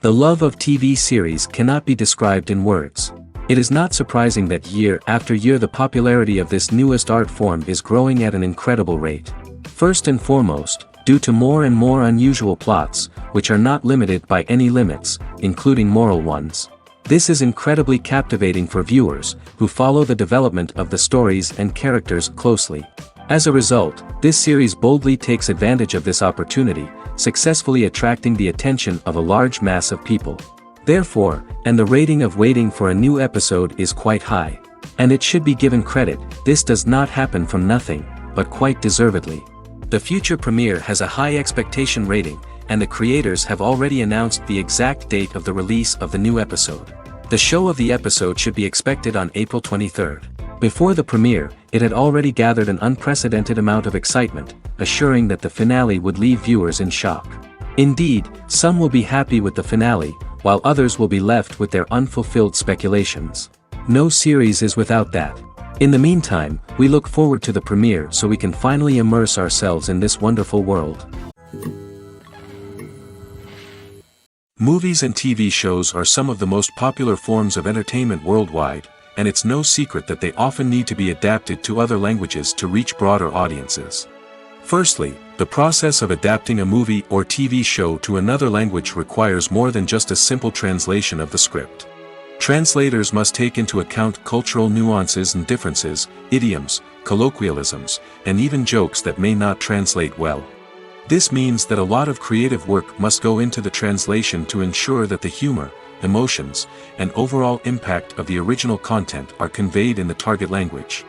The love of TV series cannot be described in words. It is not surprising that year after year the popularity of this newest art form is growing at an incredible rate. First and foremost, due to more and more unusual plots, which are not limited by any limits, including moral ones. This is incredibly captivating for viewers, who follow the development of the stories and characters closely. As a result, this series boldly takes advantage of this opportunity, successfully attracting the attention of a large mass of people. Therefore, and the rating of waiting for a new episode is quite high. And it should be given credit, this does not happen from nothing, but quite deservedly. The future premiere has a high expectation rating, and the creators have already announced the exact date of the release of the new episode. The show of the episode should be expected on April 23rd. Before the premiere, it had already gathered an unprecedented amount of excitement, assuring that the finale would leave viewers in shock. Indeed, some will be happy with the finale, while others will be left with their unfulfilled speculations. No series is without that. In the meantime, we look forward to the premiere so we can finally immerse ourselves in this wonderful world. Movies and TV shows are some of the most popular forms of entertainment worldwide, and it's no secret that they often need to be adapted to other languages to reach broader audiences. Firstly, the process of adapting a movie or TV show to another language requires more than just a simple translation of the script. Translators must take into account cultural nuances and differences, idioms, colloquialisms, and even jokes that may not translate well. This means that a lot of creative work must go into the translation to ensure that the humor, emotions, and overall impact of the original content are conveyed in the target language.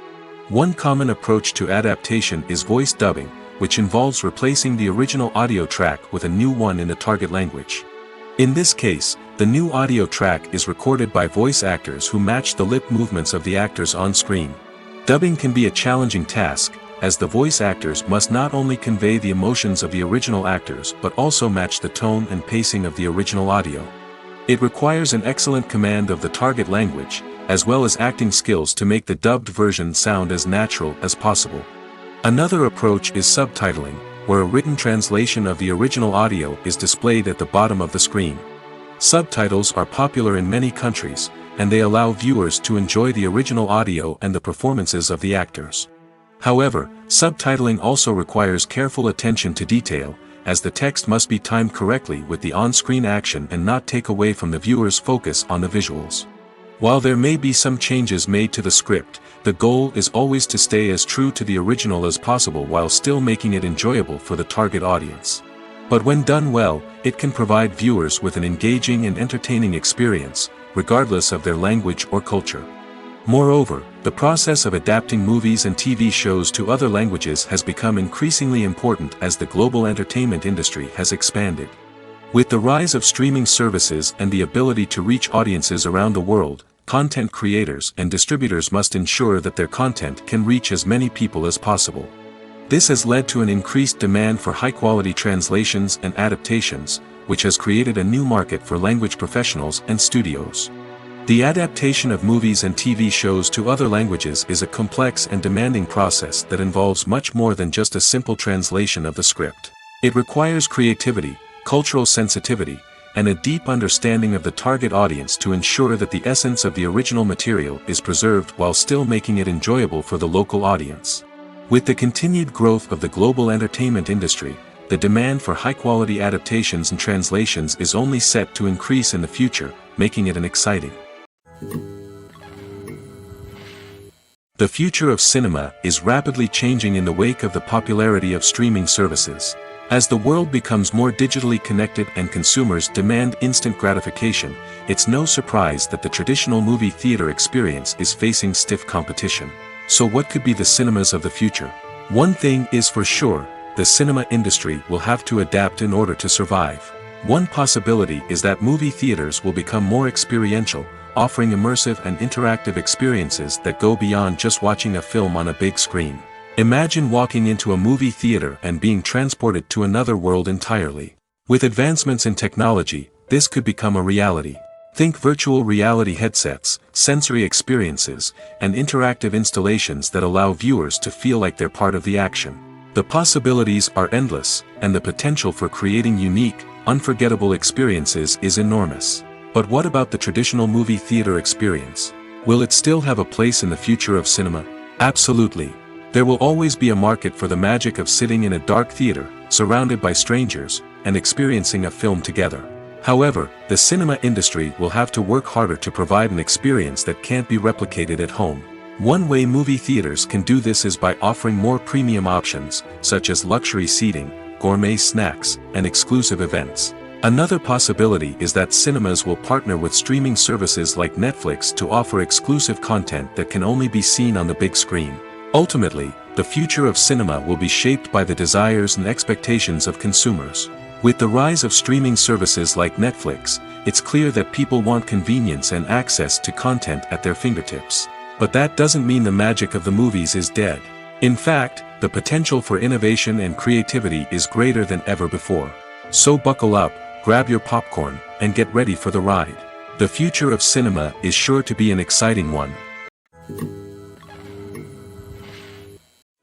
One common approach to adaptation is voice dubbing, which involves replacing the original audio track with a new one in the target language. In this case, the new audio track is recorded by voice actors who match the lip movements of the actors on screen. Dubbing can be a challenging task, as the voice actors must not only convey the emotions of the original actors but also match the tone and pacing of the original audio. It requires an excellent command of the target language, as well as acting skills to make the dubbed version sound as natural as possible. Another approach is subtitling, where a written translation of the original audio is displayed at the bottom of the screen. Subtitles are popular in many countries, and they allow viewers to enjoy the original audio and the performances of the actors. However, subtitling also requires careful attention to detail, as the text must be timed correctly with the on-screen action and not take away from the viewer's focus on the visuals. While there may be some changes made to the script, the goal is always to stay as true to the original as possible while still making it enjoyable for the target audience. But when done well, it can provide viewers with an engaging and entertaining experience, regardless of their language or culture. Moreover, the process of adapting movies and TV shows to other languages has become increasingly important as the global entertainment industry has expanded. With the rise of streaming services and the ability to reach audiences around the world, content creators and distributors must ensure that their content can reach as many people as possible. This has led to an increased demand for high-quality translations and adaptations, which has created a new market for language professionals and studios. The adaptation of movies and TV shows to other languages is a complex and demanding process that involves much more than just a simple translation of the script. It requires creativity, cultural sensitivity, and a deep understanding of the target audience to ensure that the essence of the original material is preserved while still making it enjoyable for the local audience. With the continued growth of the global entertainment industry, the demand for high-quality adaptations and translations is only set to increase in the future, making it an exciting. The future of cinema is rapidly changing in the wake of the popularity of streaming services. As the world becomes more digitally connected and consumers demand instant gratification, it's no surprise that the traditional movie theater experience is facing stiff competition. So what could be the cinemas of the future? One thing is for sure, the cinema industry will have to adapt in order to survive. One possibility is that movie theaters will become more experiential, offering immersive and interactive experiences that go beyond just watching a film on a big screen. Imagine walking into a movie theater and being transported to another world entirely. With advancements in technology, this could become a reality. Think virtual reality headsets, sensory experiences, and interactive installations that allow viewers to feel like they're part of the action. The possibilities are endless, and the potential for creating unique, unforgettable experiences is enormous. But what about the traditional movie theater experience? Will it still have a place in the future of cinema? Absolutely. There will always be a market for the magic of sitting in a dark theater, surrounded by strangers, and experiencing a film together. However, the cinema industry will have to work harder to provide an experience that can't be replicated at home. One way movie theaters can do this is by offering more premium options, such as luxury seating, gourmet snacks, and exclusive events. Another possibility is that cinemas will partner with streaming services like Netflix to offer exclusive content that can only be seen on the big screen. Ultimately, the future of cinema will be shaped by the desires and expectations of consumers. With the rise of streaming services like Netflix, it's clear that people want convenience and access to content at their fingertips. But that doesn't mean the magic of the movies is dead. In fact, the potential for innovation and creativity is greater than ever before. So buckle up, grab your popcorn, and get ready for the ride. The future of cinema is sure to be an exciting one.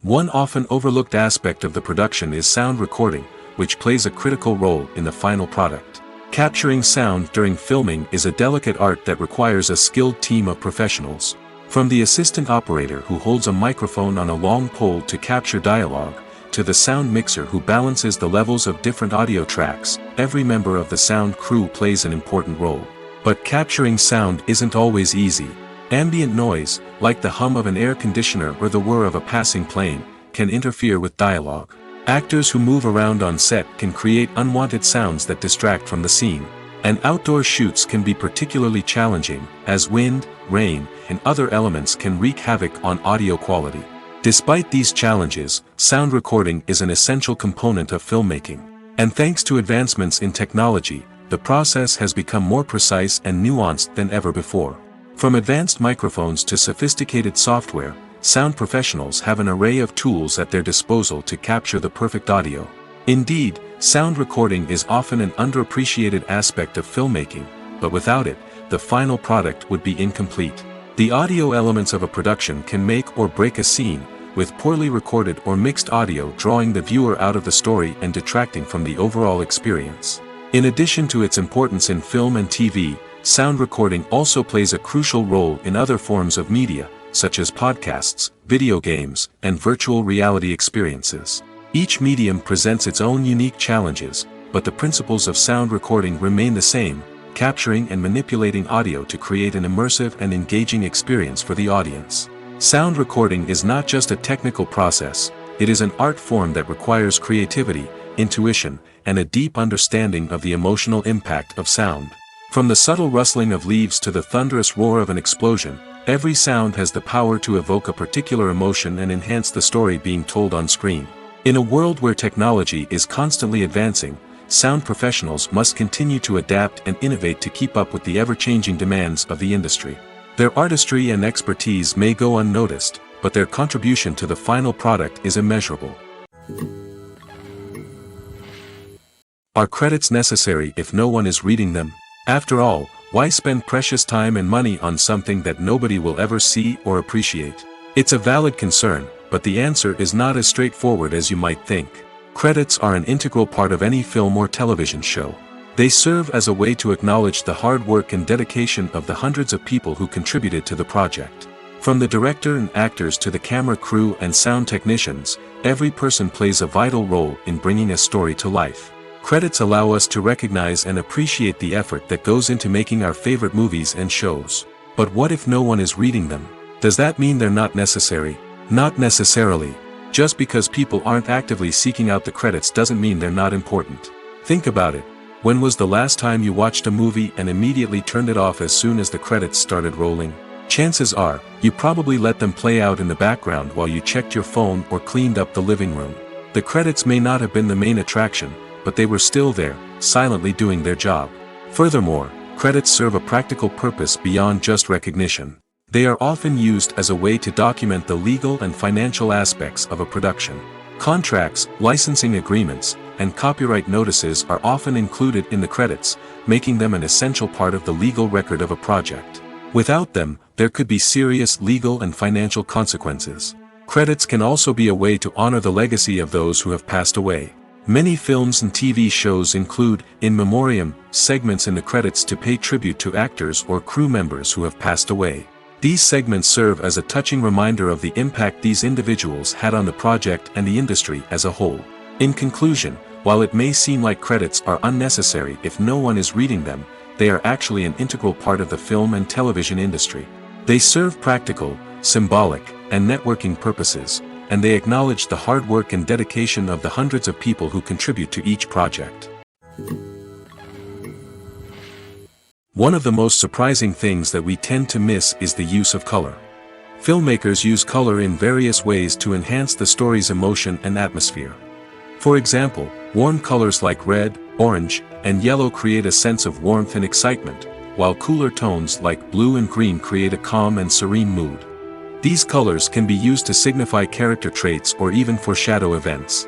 One often overlooked aspect of the production is sound recording, which plays a critical role in the final product. Capturing sound during filming is a delicate art that requires a skilled team of professionals. From the assistant operator who holds a microphone on a long pole to capture dialogue, to the sound mixer who balances the levels of different audio tracks, every member of the sound crew plays an important role. But capturing sound isn't always easy. Ambient noise, like the hum of an air conditioner or the whir of a passing plane, can interfere with dialogue. Actors who move around on set can create unwanted sounds that distract from the scene. And outdoor shoots can be particularly challenging, as wind, rain, and other elements can wreak havoc on audio quality. Despite these challenges, sound recording is an essential component of filmmaking. And thanks to advancements in technology, the process has become more precise and nuanced than ever before. From advanced microphones to sophisticated software, sound professionals have an array of tools at their disposal to capture the perfect audio. Indeed, sound recording is often an underappreciated aspect of filmmaking, but without it, the final product would be incomplete. The audio elements of a production can make or break a scene, with poorly recorded or mixed audio drawing the viewer out of the story and detracting from the overall experience. In addition to its importance in film and TV, sound recording also plays a crucial role in other forms of media, such as podcasts, video games, and virtual reality experiences. Each medium presents its own unique challenges, but the principles of sound recording remain the same, capturing and manipulating audio to create an immersive and engaging experience for the audience. Sound recording is not just a technical process, it is an art form that requires creativity, intuition, and a deep understanding of the emotional impact of sound. From the subtle rustling of leaves to the thunderous roar of an explosion, every sound has the power to evoke a particular emotion and enhance the story being told on screen. In a world where technology is constantly advancing, sound professionals must continue to adapt and innovate to keep up with the ever-changing demands of the industry. Their artistry and expertise may go unnoticed, but their contribution to the final product is immeasurable. Are credits necessary if no one is reading them? After all, why spend precious time and money on something that nobody will ever see or appreciate? It's a valid concern, but the answer is not as straightforward as you might think. Credits are an integral part of any film or television show. They serve as a way to acknowledge the hard work and dedication of the hundreds of people who contributed to the project. From the director and actors to the camera crew and sound technicians, every person plays a vital role in bringing a story to life. Credits allow us to recognize and appreciate the effort that goes into making our favorite movies and shows. But what if no one is reading them? Does that mean they're not necessary? Not necessarily. Just because people aren't actively seeking out the credits doesn't mean they're not important. Think about it. When was the last time you watched a movie and immediately turned it off as soon as the credits started rolling? Chances are, you probably let them play out in the background while you checked your phone or cleaned up the living room. The credits may not have been the main attraction, but they were still there, silently doing their job. Furthermore, credits serve a practical purpose beyond just recognition. They are often used as a way to document the legal and financial aspects of a production. Contracts, licensing agreements, and copyright notices are often included in the credits, making them an essential part of the legal record of a project. Without them, there could be serious legal and financial consequences. Credits can also be a way to honor the legacy of those who have passed away. Many films and TV shows include, in memoriam, segments in the credits to pay tribute to actors or crew members who have passed away. These segments serve as a touching reminder of the impact these individuals had on the project and the industry as a whole. In conclusion, while it may seem like credits are unnecessary if no one is reading them, they are actually an integral part of the film and television industry. They serve practical, symbolic, and networking purposes, and they acknowledge the hard work and dedication of the hundreds of people who contribute to each project. One of the most surprising things that we tend to miss is the use of color. Filmmakers use color in various ways to enhance the story's emotion and atmosphere. For example, warm colors like red, orange, and yellow create a sense of warmth and excitement, while cooler tones like blue and green create a calm and serene mood. These colors can be used to signify character traits or even foreshadow events.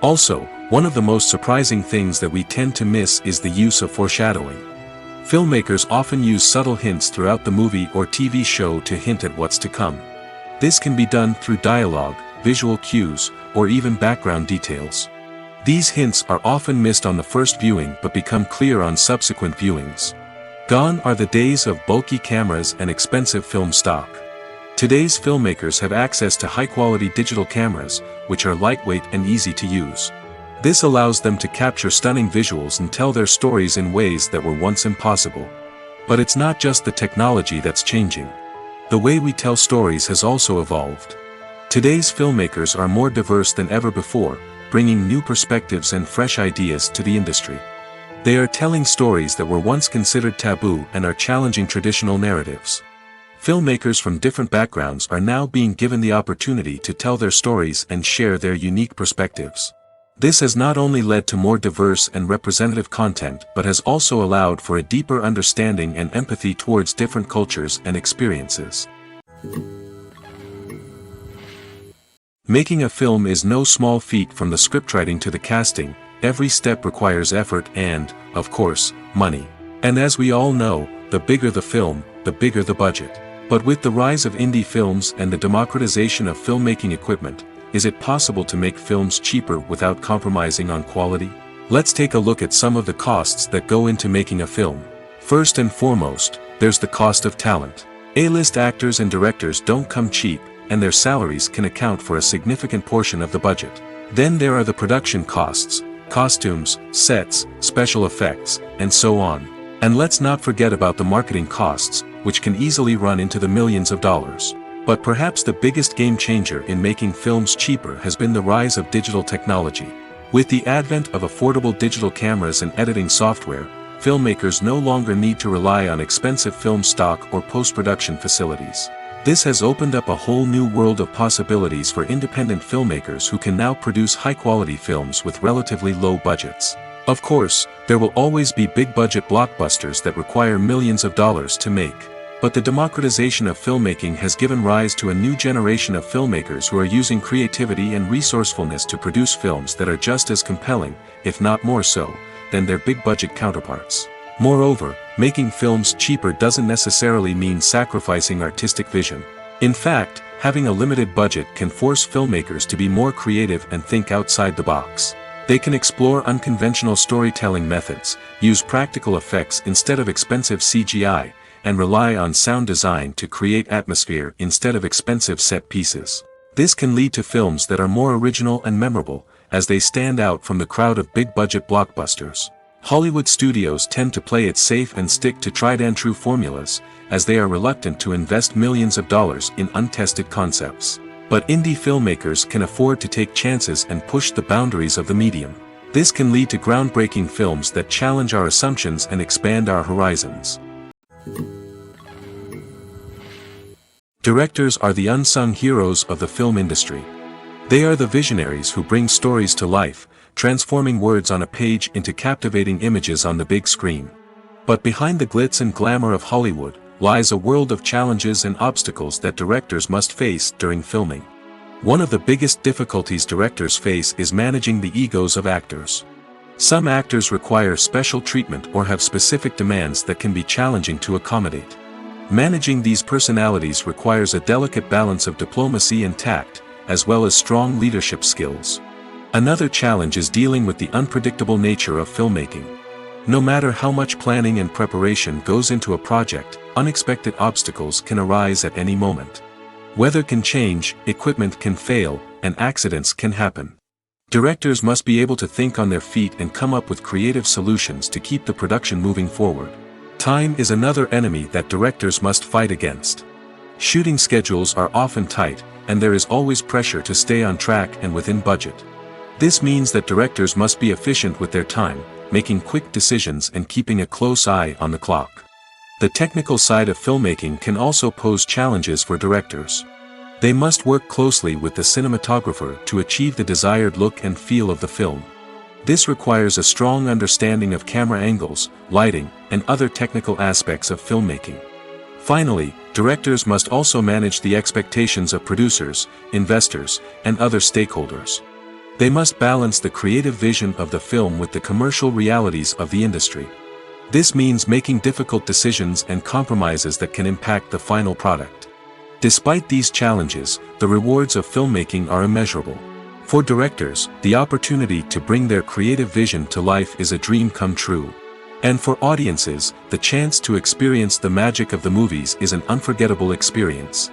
Also, one of the most surprising things that we tend to miss is the use of foreshadowing. Filmmakers often use subtle hints throughout the movie or TV show to hint at what's to come. This can be done through dialogue, visual cues, or even background details. These hints are often missed on the first viewing but become clear on subsequent viewings. Gone are the days of bulky cameras and expensive film stock. Today's filmmakers have access to high-quality digital cameras, which are lightweight and easy to use. This allows them to capture stunning visuals and tell their stories in ways that were once impossible. But it's not just the technology that's changing. The way we tell stories has also evolved. Today's filmmakers are more diverse than ever before, bringing new perspectives and fresh ideas to the industry. They are telling stories that were once considered taboo and are challenging traditional narratives. Filmmakers from different backgrounds are now being given the opportunity to tell their stories and share their unique perspectives. This has not only led to more diverse and representative content but has also allowed for a deeper understanding and empathy towards different cultures and experiences. Making a film is no small feat. From the scriptwriting to the casting, every step requires effort and, of course, money. And as we all know, the bigger the film, the bigger the budget. But with the rise of indie films and the democratization of filmmaking equipment, is it possible to make films cheaper without compromising on quality? Let's take a look at some of the costs that go into making a film. First and foremost, there's the cost of talent. A-list actors and directors don't come cheap, and their salaries can account for a significant portion of the budget. Then there are the production costs, costumes, sets, special effects, and so on. And let's not forget about the marketing costs, which can easily run into the millions of dollars. But perhaps the biggest game changer in making films cheaper has been the rise of digital technology. With the advent of affordable digital cameras and editing software, filmmakers no longer need to rely on expensive film stock or post-production facilities. This has opened up a whole new world of possibilities for independent filmmakers who can now produce high-quality films with relatively low budgets. Of course, there will always be big-budget blockbusters that require millions of dollars to make. But the democratization of filmmaking has given rise to a new generation of filmmakers who are using creativity and resourcefulness to produce films that are just as compelling, if not more so, than their big-budget counterparts. Moreover, making films cheaper doesn't necessarily mean sacrificing artistic vision. In fact, having a limited budget can force filmmakers to be more creative and think outside the box. They can explore unconventional storytelling methods, use practical effects instead of expensive CGI, and rely on sound design to create atmosphere instead of expensive set pieces. This can lead to films that are more original and memorable, as they stand out from the crowd of big-budget blockbusters. Hollywood studios tend to play it safe and stick to tried-and-true formulas, as they are reluctant to invest millions of dollars in untested concepts. But indie filmmakers can afford to take chances and push the boundaries of the medium. This can lead to groundbreaking films that challenge our assumptions and expand our horizons. Directors are the unsung heroes of the film industry. They are the visionaries who bring stories to life, transforming words on a page into captivating images on the big screen. But behind the glitz and glamour of Hollywood lies a world of challenges and obstacles that directors must face during filming. One of the biggest difficulties directors face is managing the egos of actors. Some actors require special treatment or have specific demands that can be challenging to accommodate. Managing these personalities requires a delicate balance of diplomacy and tact, as well as strong leadership skills. Another challenge is dealing with the unpredictable nature of filmmaking. No matter how much planning and preparation goes into a project, unexpected obstacles can arise at any moment. Weather can change, equipment can fail, and accidents can happen. Directors must be able to think on their feet and come up with creative solutions to keep the production moving forward. Time is another enemy that directors must fight against. Shooting schedules are often tight, and there is always pressure to stay on track and within budget. This means that directors must be efficient with their time, making quick decisions and keeping a close eye on the clock. The technical side of filmmaking can also pose challenges for directors. They must work closely with the cinematographer to achieve the desired look and feel of the film. This requires a strong understanding of camera angles, lighting, and other technical aspects of filmmaking. Finally, directors must also manage the expectations of producers, investors, and other stakeholders. They must balance the creative vision of the film with the commercial realities of the industry. This means making difficult decisions and compromises that can impact the final product. Despite these challenges, the rewards of filmmaking are immeasurable. For directors, the opportunity to bring their creative vision to life is a dream come true. And for audiences, the chance to experience the magic of the movies is an unforgettable experience.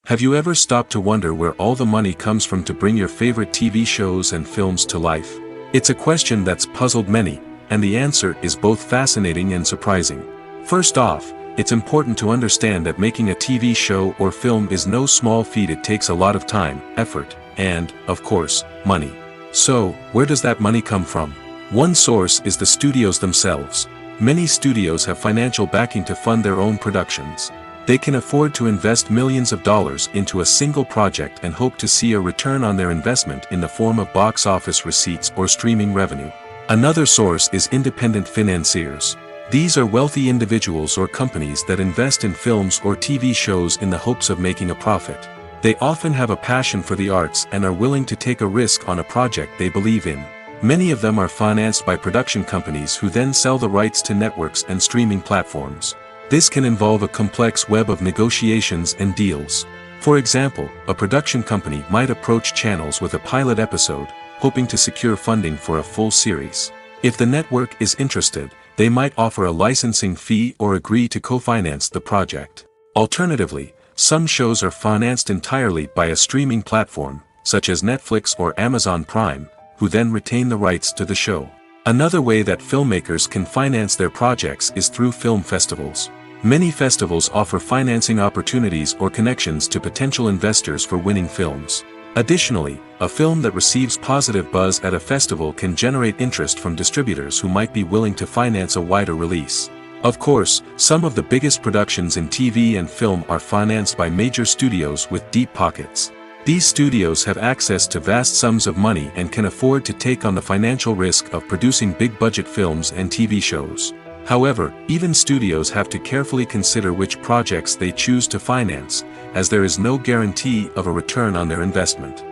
Have you ever stopped to wonder where all the money comes from to bring your favorite TV shows and films to life? It's a question that's puzzled many, and the answer is both fascinating and surprising. First off, it's important to understand that making a TV show or film is no small feat. It takes a lot of time, effort, and, of course, money. So, where does that money come from? One source is the studios themselves. Many studios have financial backing to fund their own productions. They can afford to invest millions of dollars into a single project and hope to see a return on their investment in the form of box office receipts or streaming revenue. Another source is independent financiers. These are wealthy individuals or companies that invest in films or TV shows in the hopes of making a profit. They often have a passion for the arts and are willing to take a risk on a project they believe in. Many of them are financed by production companies who then sell the rights to networks and streaming platforms. This can involve a complex web of negotiations and deals. For example, a production company might approach channels with a pilot episode, hoping to secure funding for a full series. If the network is interested, they might offer a licensing fee or agree to co-finance the project. Alternatively, some shows are financed entirely by a streaming platform, such as Netflix or Amazon Prime, who then retain the rights to the show. Another way that filmmakers can finance their projects is through film festivals. Many festivals offer financing opportunities or connections to potential investors for winning films. Additionally, a film that receives positive buzz at a festival can generate interest from distributors who might be willing to finance a wider release. Of course, some of the biggest productions in TV and film are financed by major studios with deep pockets. These studios have access to vast sums of money and can afford to take on the financial risk of producing big-budget films and TV shows. However, even studios have to carefully consider which projects they choose to finance, as there is no guarantee of a return on their investment.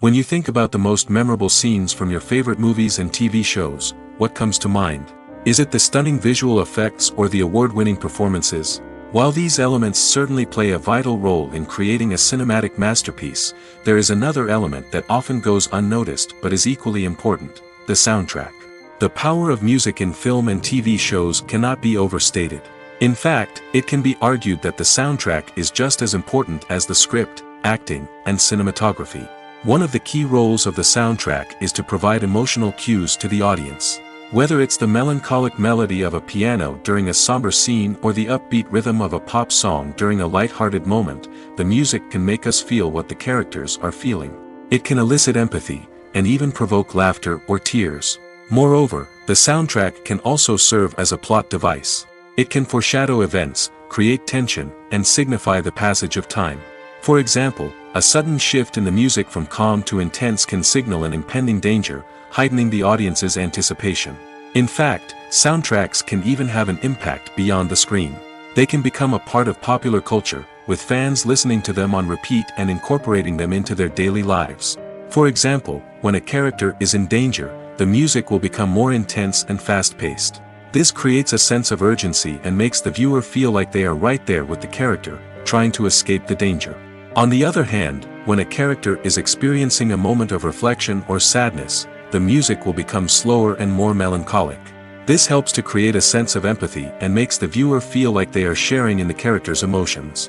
When you think about the most memorable scenes from your favorite movies and TV shows, what comes to mind? Is it the stunning visual effects or the award-winning performances? While these elements certainly play a vital role in creating a cinematic masterpiece, there is another element that often goes unnoticed but is equally important: the soundtrack. The power of music in film and TV shows cannot be overstated. In fact, it can be argued that the soundtrack is just as important as the script, acting, and cinematography. One of the key roles of the soundtrack is to provide emotional cues to the audience. Whether it's the melancholic melody of a piano during a somber scene or the upbeat rhythm of a pop song during a light-hearted moment, the music can make us feel what the characters are feeling. It can elicit empathy, and even provoke laughter or tears. Moreover, the soundtrack can also serve as a plot device. It can foreshadow events, create tension, and signify the passage of time. For example, a sudden shift in the music from calm to intense can signal an impending danger, heightening the audience's anticipation. In fact, soundtracks can even have an impact beyond the screen. They can become a part of popular culture, with fans listening to them on repeat and incorporating them into their daily lives. For example, when a character is in danger, the music will become more intense and fast-paced. This creates a sense of urgency and makes the viewer feel like they are right there with the character, trying to escape the danger. On the other hand, when a character is experiencing a moment of reflection or sadness, the music will become slower and more melancholic. This helps to create a sense of empathy and makes the viewer feel like they are sharing in the character's emotions.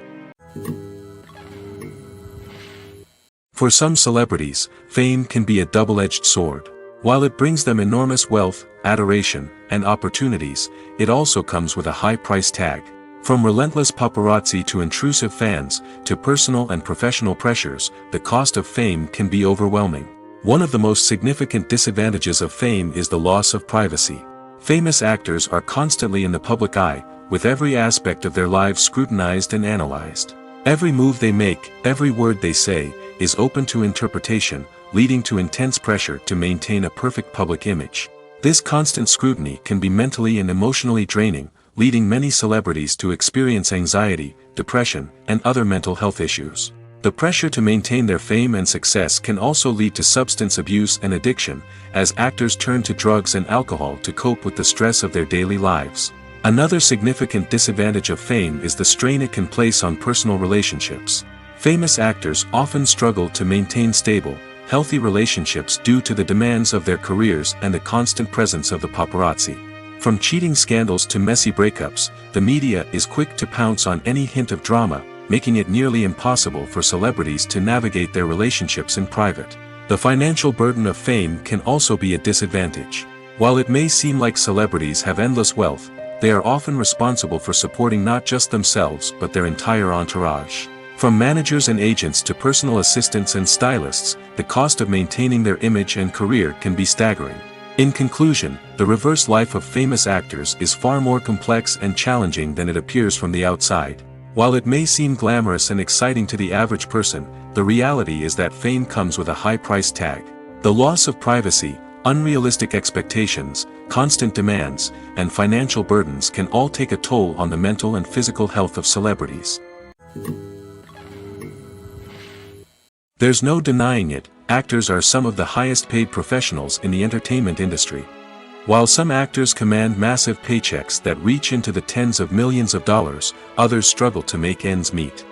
For some celebrities, fame can be a double-edged sword. While it brings them enormous wealth, adoration, and opportunities, it also comes with a high price tag. From relentless paparazzi to intrusive fans, to personal and professional pressures, the cost of fame can be overwhelming. One of the most significant disadvantages of fame is the loss of privacy. Famous actors are constantly in the public eye, with every aspect of their lives scrutinized and analyzed. Every move they make, every word they say, is open to interpretation, leading to intense pressure to maintain a perfect public image. This constant scrutiny can be mentally and emotionally draining, leading many celebrities to experience anxiety, depression, and other mental health issues. The pressure to maintain their fame and success can also lead to substance abuse and addiction, as actors turn to drugs and alcohol to cope with the stress of their daily lives. Another significant disadvantage of fame is the strain it can place on personal relationships. Famous actors often struggle to maintain stable, healthy relationships due to the demands of their careers and the constant presence of the paparazzi. From cheating scandals to messy breakups, the media is quick to pounce on any hint of drama, making it nearly impossible for celebrities to navigate their relationships in private. The financial burden of fame can also be a disadvantage. While it may seem like celebrities have endless wealth, they are often responsible for supporting not just themselves but their entire entourage. From managers and agents to personal assistants and stylists, the cost of maintaining their image and career can be staggering. In conclusion, the reverse life of famous actors is far more complex and challenging than it appears from the outside. While it may seem glamorous and exciting to the average person, the reality is that fame comes with a high price tag. The loss of privacy, unrealistic expectations, constant demands, and financial burdens can all take a toll on the mental and physical health of celebrities. There's no denying it, actors are some of the highest paid professionals in the entertainment industry. While some actors command massive paychecks that reach into the tens of millions of dollars, others struggle to make ends meet.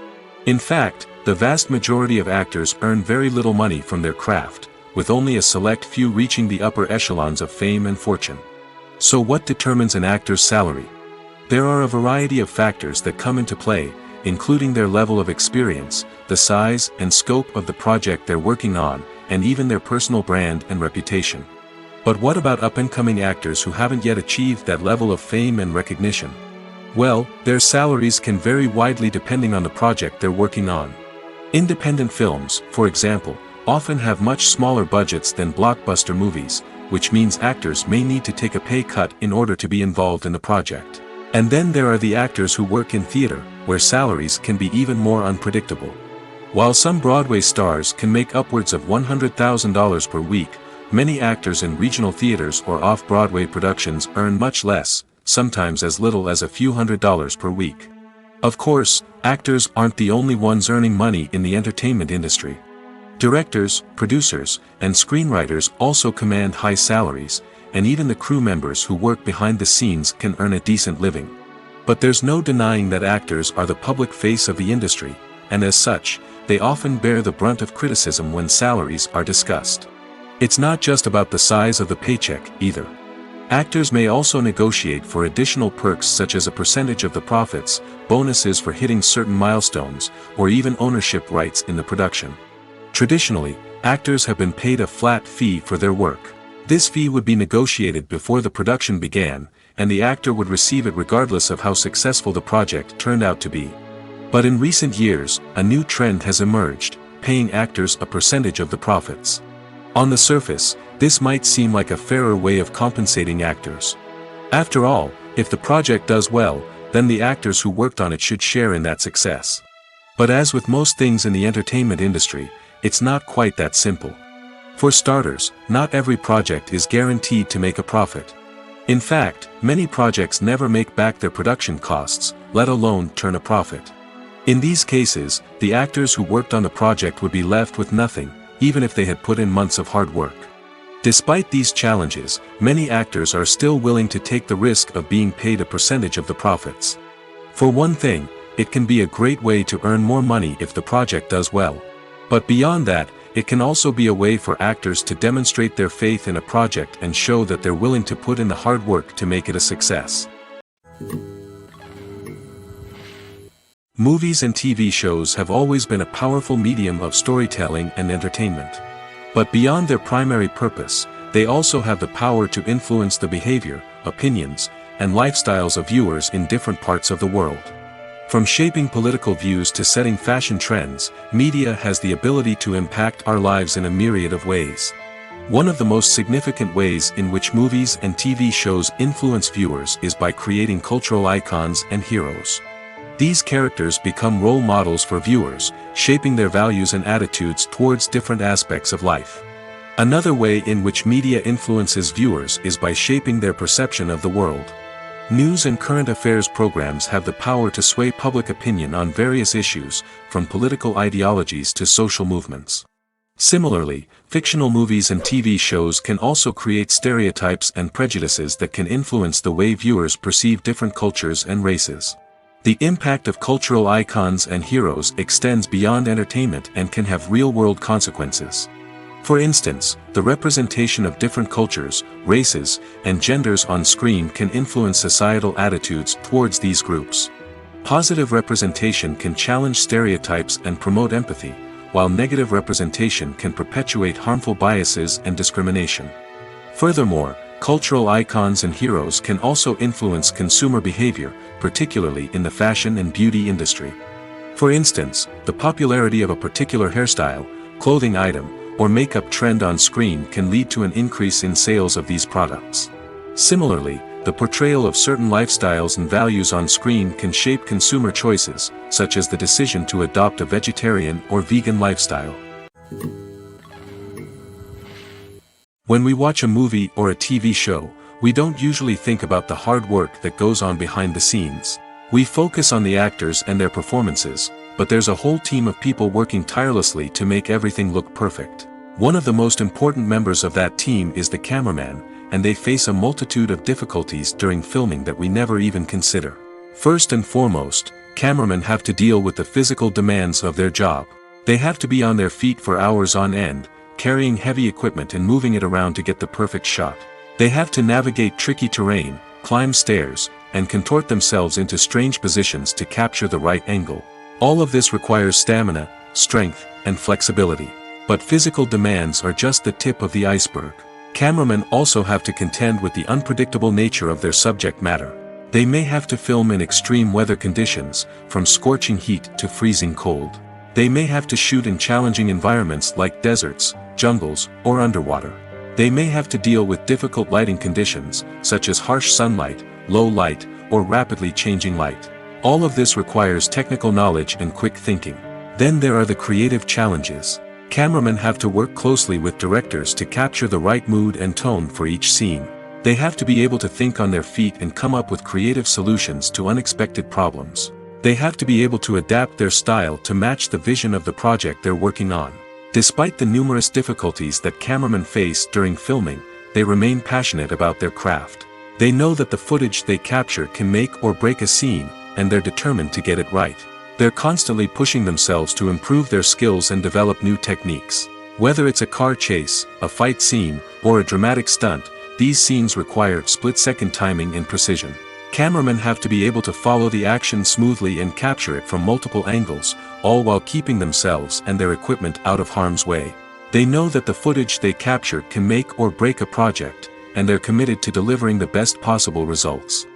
In fact, the vast majority of actors earn very little money from their craft, with only a select few reaching the upper echelons of fame and fortune. So what determines an actor's salary? There are a variety of factors that come into play, including their level of experience, the size and scope of the project they're working on, and even their personal brand and reputation. But what about up-and-coming actors who haven't yet achieved that level of fame and recognition? Well, their salaries can vary widely depending on the project they're working on. Independent films, for example, often have much smaller budgets than blockbuster movies, which means actors may need to take a pay cut in order to be involved in the project. And then there are the actors who work in theater, where salaries can be even more unpredictable. While some Broadway stars can make upwards of $100,000 per week, many actors in regional theaters or off-Broadway productions earn much less, sometimes as little as a few $100s per week. Of course, actors aren't the only ones earning money in the entertainment industry. Directors, producers, and screenwriters also command high salaries, and even the crew members who work behind the scenes can earn a decent living. But there's no denying that actors are the public face of the industry, and as such, they often bear the brunt of criticism when salaries are discussed. It's not just about the size of the paycheck, either. Actors may also negotiate for additional perks such as a percentage of the profits, bonuses for hitting certain milestones, or even ownership rights in the production. Traditionally, actors have been paid a flat fee for their work. This fee would be negotiated before the production began, and the actor would receive it regardless of how successful the project turned out to be. But in recent years, a new trend has emerged, paying actors a percentage of the profits. On the surface, this might seem like a fairer way of compensating actors. After all, if the project does well, then the actors who worked on it should share in that success. But as with most things in the entertainment industry, it's not quite that simple. For starters, not every project is guaranteed to make a profit. In fact, many projects never make back their production costs, let alone turn a profit. In these cases, the actors who worked on the project would be left with nothing, even if they had put in months of hard work. Despite these challenges, many actors are still willing to take the risk of being paid a percentage of the profits. For one thing, it can be a great way to earn more money if the project does well. But beyond that, it can also be a way for actors to demonstrate their faith in a project and show that they're willing to put in the hard work to make it a success. Movies and TV shows have always been a powerful medium of storytelling and entertainment. But beyond their primary purpose, they also have the power to influence the behavior, opinions, and lifestyles of viewers in different parts of the world. From shaping political views to setting fashion trends, media has the ability to impact our lives in a myriad of ways. One of the most significant ways in which movies and TV shows influence viewers is by creating cultural icons and heroes. These characters become role models for viewers, shaping their values and attitudes towards different aspects of life. Another way in which media influences viewers is by shaping their perception of the world. News and current affairs programs have the power to sway public opinion on various issues, from political ideologies to social movements. Similarly, fictional movies and TV shows can also create stereotypes and prejudices that can influence the way viewers perceive different cultures and races. The impact of cultural icons and heroes extends beyond entertainment and can have real-world consequences. For instance, the representation of different cultures, races, and genders on screen can influence societal attitudes towards these groups. Positive representation can challenge stereotypes and promote empathy, while negative representation can perpetuate harmful biases and discrimination. Furthermore, cultural icons and heroes can also influence consumer behavior, particularly in the fashion and beauty industry. For instance, the popularity of a particular hairstyle, clothing item, or makeup trend on screen can lead to an increase in sales of these products. Similarly, the portrayal of certain lifestyles and values on screen can shape consumer choices, such as the decision to adopt a vegetarian or vegan lifestyle. When we watch a movie or a TV show, we don't usually think about the hard work that goes on behind the scenes. We focus on the actors and their performances, but there's a whole team of people working tirelessly to make everything look perfect. One of the most important members of that team is the cameraman, and they face a multitude of difficulties during filming that we never even consider. First and foremost, cameramen have to deal with the physical demands of their job. They have to be on their feet for hours on end, carrying heavy equipment and moving it around to get the perfect shot. They have to navigate tricky terrain, climb stairs, and contort themselves into strange positions to capture the right angle. All of this requires stamina, strength, and flexibility. But physical demands are just the tip of the iceberg. Cameramen also have to contend with the unpredictable nature of their subject matter. They may have to film in extreme weather conditions, from scorching heat to freezing cold. They may have to shoot in challenging environments like deserts, jungles, or underwater. They may have to deal with difficult lighting conditions, such as harsh sunlight, low light, or rapidly changing light. All of this requires technical knowledge and quick thinking. Then there are the creative challenges. Cameramen have to work closely with directors to capture the right mood and tone for each scene. They have to be able to think on their feet and come up with creative solutions to unexpected problems. They have to be able to adapt their style to match the vision of the project they're working on. Despite the numerous difficulties that cameramen face during filming, they remain passionate about their craft. They know that the footage they capture can make or break a scene, and they're determined to get it right. They're constantly pushing themselves to improve their skills and develop new techniques. Whether it's a car chase, a fight scene, or a dramatic stunt, these scenes require split-second timing and precision. Cameramen have to be able to follow the action smoothly and capture it from multiple angles, all while keeping themselves and their equipment out of harm's way. They know that the footage they capture can make or break a project, and they're committed to delivering the best possible results.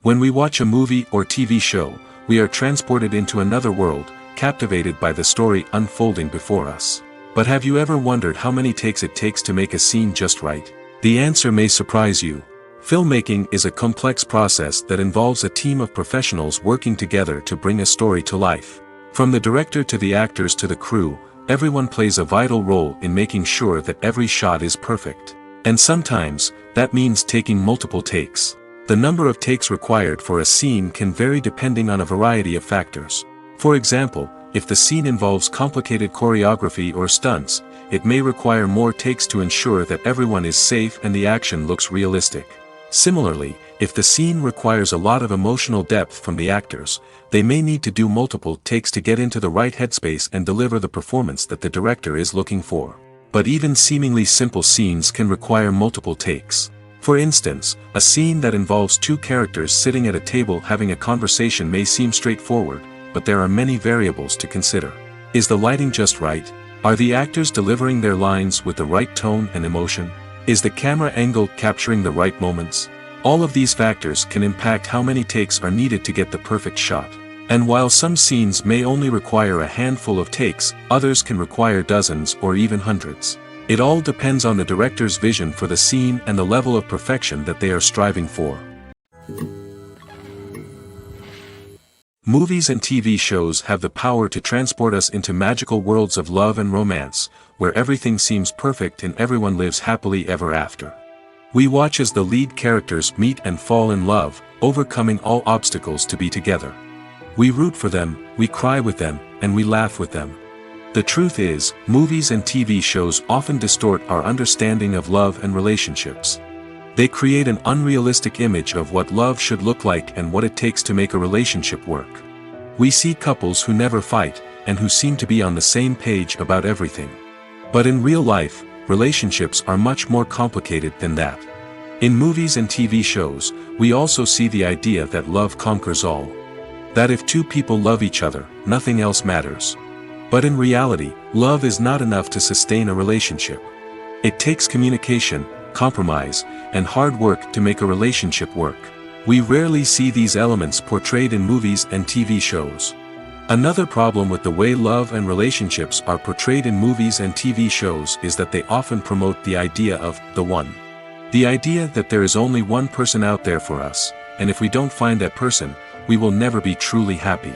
When we watch a movie or TV show, we are transported into another world, captivated by the story unfolding before us. But have you ever wondered how many takes it takes to make a scene just right? The answer may surprise you. Filmmaking is a complex process that involves a team of professionals working together to bring a story to life. From the director to the actors to the crew, everyone plays a vital role in making sure that every shot is perfect. And sometimes, that means taking multiple takes. The number of takes required for a scene can vary depending on a variety of factors. For example, If the scene involves complicated choreography or stunts, it may require more takes to ensure that everyone is safe and the action looks realistic. Similarly, if the scene requires a lot of emotional depth from the actors, they may need to do multiple takes to get into the right headspace and deliver the performance that the director is looking for. But even seemingly simple scenes can require multiple takes. For instance, a scene that involves two characters sitting at a table having a conversation may seem straightforward, but there are many variables to consider. Is the lighting just right? Are the actors delivering their lines with the right tone and emotion? Is the camera angle capturing the right moments? All of these factors can impact how many takes are needed to get the perfect shot. And while some scenes may only require a handful of takes, others can require dozens or even hundreds. It all depends on the director's vision for the scene and the level of perfection that they are striving for. Movies and TV shows have the power to transport us into magical worlds of love and romance, where everything seems perfect and everyone lives happily ever after. We watch as the lead characters meet and fall in love, overcoming all obstacles to be together. We root for them, we cry with them, and we laugh with them. The truth is, movies and TV shows often distort our understanding of love and relationships. They create an unrealistic image of what love should look like and what it takes to make a relationship work. We see couples who never fight, and who seem to be on the same page about everything. But in real life, relationships are much more complicated than that. In movies and TV shows, we also see the idea that love conquers all. That if two people love each other, nothing else matters. But in reality, love is not enough to sustain a relationship. It takes communication, compromise, and hard work to make a relationship work. We rarely see these elements portrayed in movies and TV shows. Another problem with the way love and relationships are portrayed in movies and TV shows is that they often promote the idea of the one. The idea that there is only one person out there for us, and if we don't find that person, we will never be truly happy.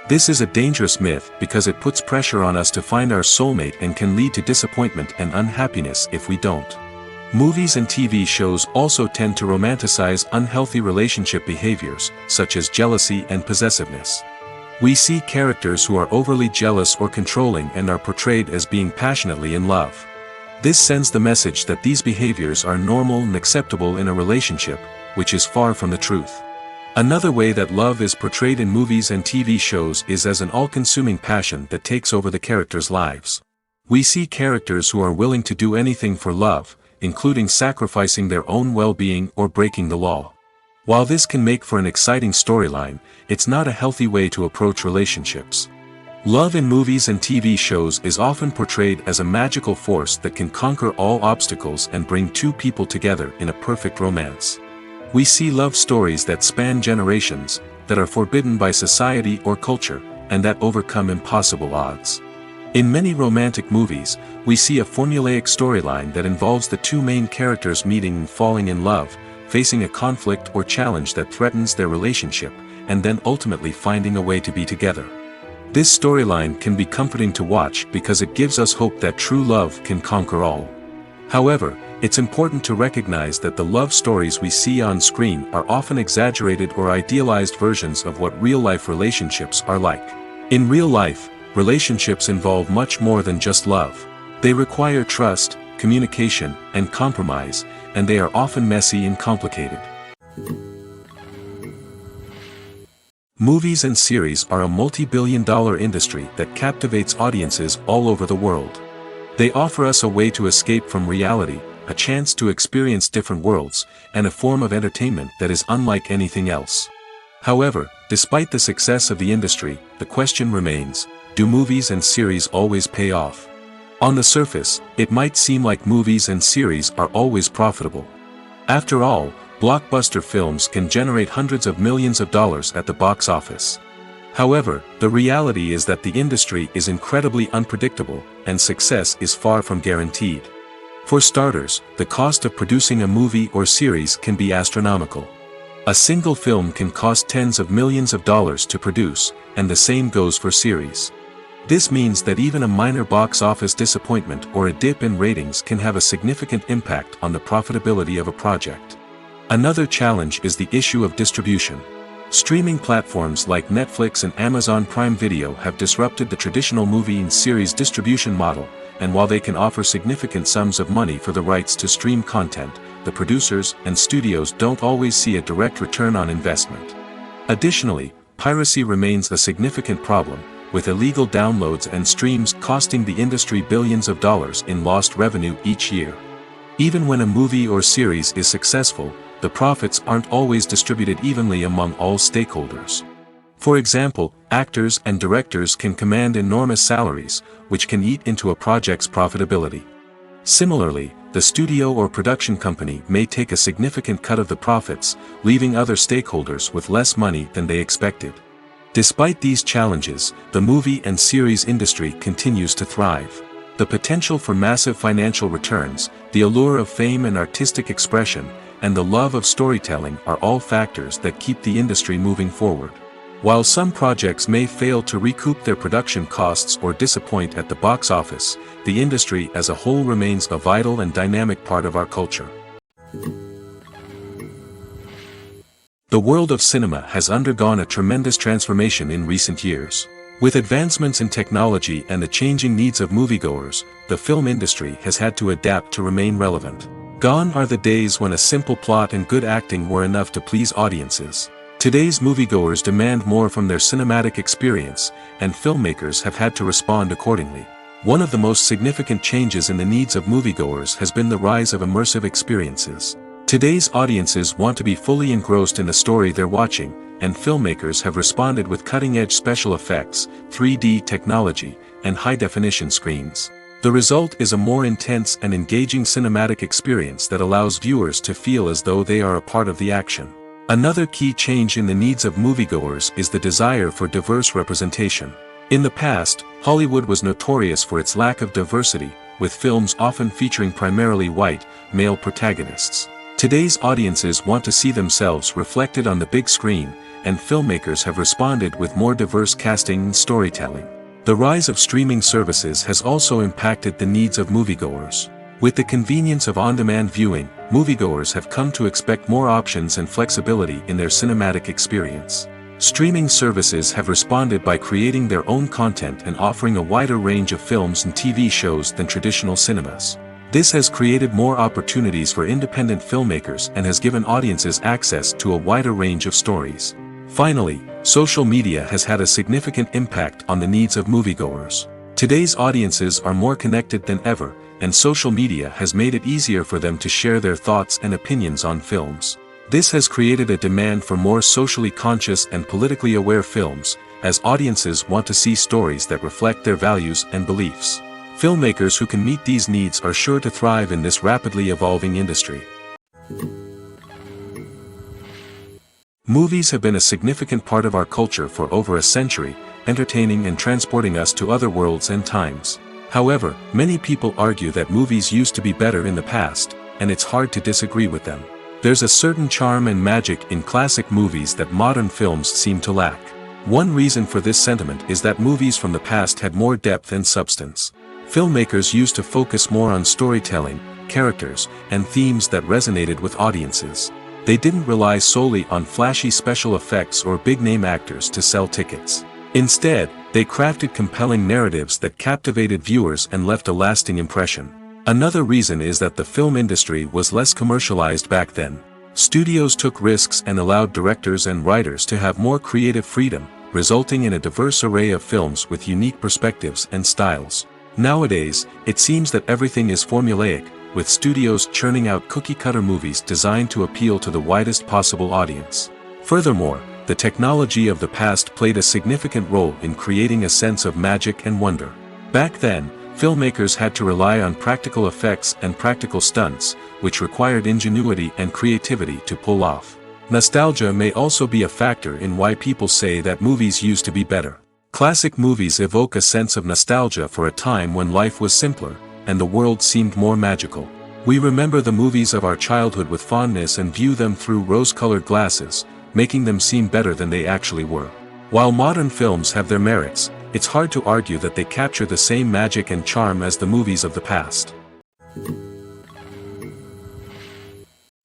This is a dangerous myth because it puts pressure on us to find our soulmate and can lead to disappointment and unhappiness if we don't. Movies and TV shows also tend to romanticize unhealthy relationship behaviors, such as jealousy and possessiveness. We see characters who are overly jealous or controlling and are portrayed as being passionately in love. This sends the message that these behaviors are normal and acceptable in a relationship, which is far from the truth. Another way that love is portrayed in movies and TV shows is as an all-consuming passion that takes over the characters' lives. We see characters who are willing to do anything for love, including sacrificing their own well-being or breaking the law. While this can make for an exciting storyline, it's not a healthy way to approach relationships. Love in movies and TV shows is often portrayed as a magical force that can conquer all obstacles and bring two people together in a perfect romance. We see love stories that span generations, that are forbidden by society or culture, and that overcome impossible odds. In many romantic movies, we see a formulaic storyline that involves the two main characters meeting and falling in love, facing a conflict or challenge that threatens their relationship, and then ultimately finding a way to be together. This storyline can be comforting to watch because it gives us hope that true love can conquer all. However, it's important to recognize that the love stories we see on screen are often exaggerated or idealized versions of what real-life relationships are like. In real life, relationships involve much more than just love. They require trust, communication, and compromise, and they are often messy and complicated. Movies and series are a multi-billion-dollar industry that captivates audiences all over the world. They offer us a way to escape from reality, a chance to experience different worlds, and a form of entertainment that is unlike anything else. However, despite the success of the industry, the question remains, do movies and series always pay off? On the surface, it might seem like movies and series are always profitable. After all, blockbuster films can generate hundreds of millions of dollars at the box office. However, the reality is that the industry is incredibly unpredictable, and success is far from guaranteed. For starters, the cost of producing a movie or series can be astronomical. A single film can cost tens of millions of dollars to produce, and the same goes for series. This means that even a minor box office disappointment or a dip in ratings can have a significant impact on the profitability of a project. Another challenge is the issue of distribution. Streaming platforms like Netflix and Amazon Prime Video have disrupted the traditional movie and series distribution model, and while they can offer significant sums of money for the rights to stream content, the producers and studios don't always see a direct return on investment. Additionally, piracy remains a significant problem, with illegal downloads and streams costing the industry billions of dollars in lost revenue each year. Even when a movie or series is successful, the profits aren't always distributed evenly among all stakeholders. For example, actors and directors can command enormous salaries, which can eat into a project's profitability. Similarly, the studio or production company may take a significant cut of the profits, leaving other stakeholders with less money than they expected. Despite these challenges, the movie and series industry continues to thrive. The potential for massive financial returns, the allure of fame and artistic expression, and the love of storytelling are all factors that keep the industry moving forward. While some projects may fail to recoup their production costs or disappoint at the box office, the industry as a whole remains a vital and dynamic part of our culture. The world of cinema has undergone a tremendous transformation in recent years. With advancements in technology and the changing needs of moviegoers, the film industry has had to adapt to remain relevant. Gone are the days when a simple plot and good acting were enough to please audiences. Today's moviegoers demand more from their cinematic experience, and filmmakers have had to respond accordingly. One of the most significant changes in the needs of moviegoers has been the rise of immersive experiences. Today's audiences want to be fully engrossed in the story they're watching, and filmmakers have responded with cutting-edge special effects, 3D technology, and high-definition screens. The result is a more intense and engaging cinematic experience that allows viewers to feel as though they are a part of the action. Another key change in the needs of moviegoers is the desire for diverse representation. In the past, Hollywood was notorious for its lack of diversity, with films often featuring primarily white, male protagonists. Today's audiences want to see themselves reflected on the big screen, and filmmakers have responded with more diverse casting and storytelling. The rise of streaming services has also impacted the needs of moviegoers. With the convenience of on-demand viewing, moviegoers have come to expect more options and flexibility in their cinematic experience. Streaming services have responded by creating their own content and offering a wider range of films and TV shows than traditional cinemas. This has created more opportunities for independent filmmakers and has given audiences access to a wider range of stories. Finally, social media has had a significant impact on the needs of moviegoers. Today's audiences are more connected than ever, and social media has made it easier for them to share their thoughts and opinions on films. This has created a demand for more socially conscious and politically aware films, as audiences want to see stories that reflect their values and beliefs. Filmmakers who can meet these needs are sure to thrive in this rapidly evolving industry. Movies have been a significant part of our culture for over a century, entertaining and transporting us to other worlds and times. However, many people argue that movies used to be better in the past, and it's hard to disagree with them. There's a certain charm and magic in classic movies that modern films seem to lack. One reason for this sentiment is that movies from the past had more depth and substance. Filmmakers used to focus more on storytelling, characters, and themes that resonated with audiences. They didn't rely solely on flashy special effects or big-name actors to sell tickets. Instead, they crafted compelling narratives that captivated viewers and left a lasting impression. Another reason is that the film industry was less commercialized back then. Studios took risks and allowed directors and writers to have more creative freedom, resulting in a diverse array of films with unique perspectives and styles. Nowadays, it seems that everything is formulaic, with studios churning out cookie-cutter movies designed to appeal to the widest possible audience. Furthermore, the technology of the past played a significant role in creating a sense of magic and wonder. Back then, filmmakers had to rely on practical effects and practical stunts, which required ingenuity and creativity to pull off. Nostalgia may also be a factor in why people say that movies used to be better. Classic movies evoke a sense of nostalgia for a time when life was simpler, and the world seemed more magical. We remember the movies of our childhood with fondness and view them through rose-colored glasses, making them seem better than they actually were. While modern films have their merits, it's hard to argue that they capture the same magic and charm as the movies of the past.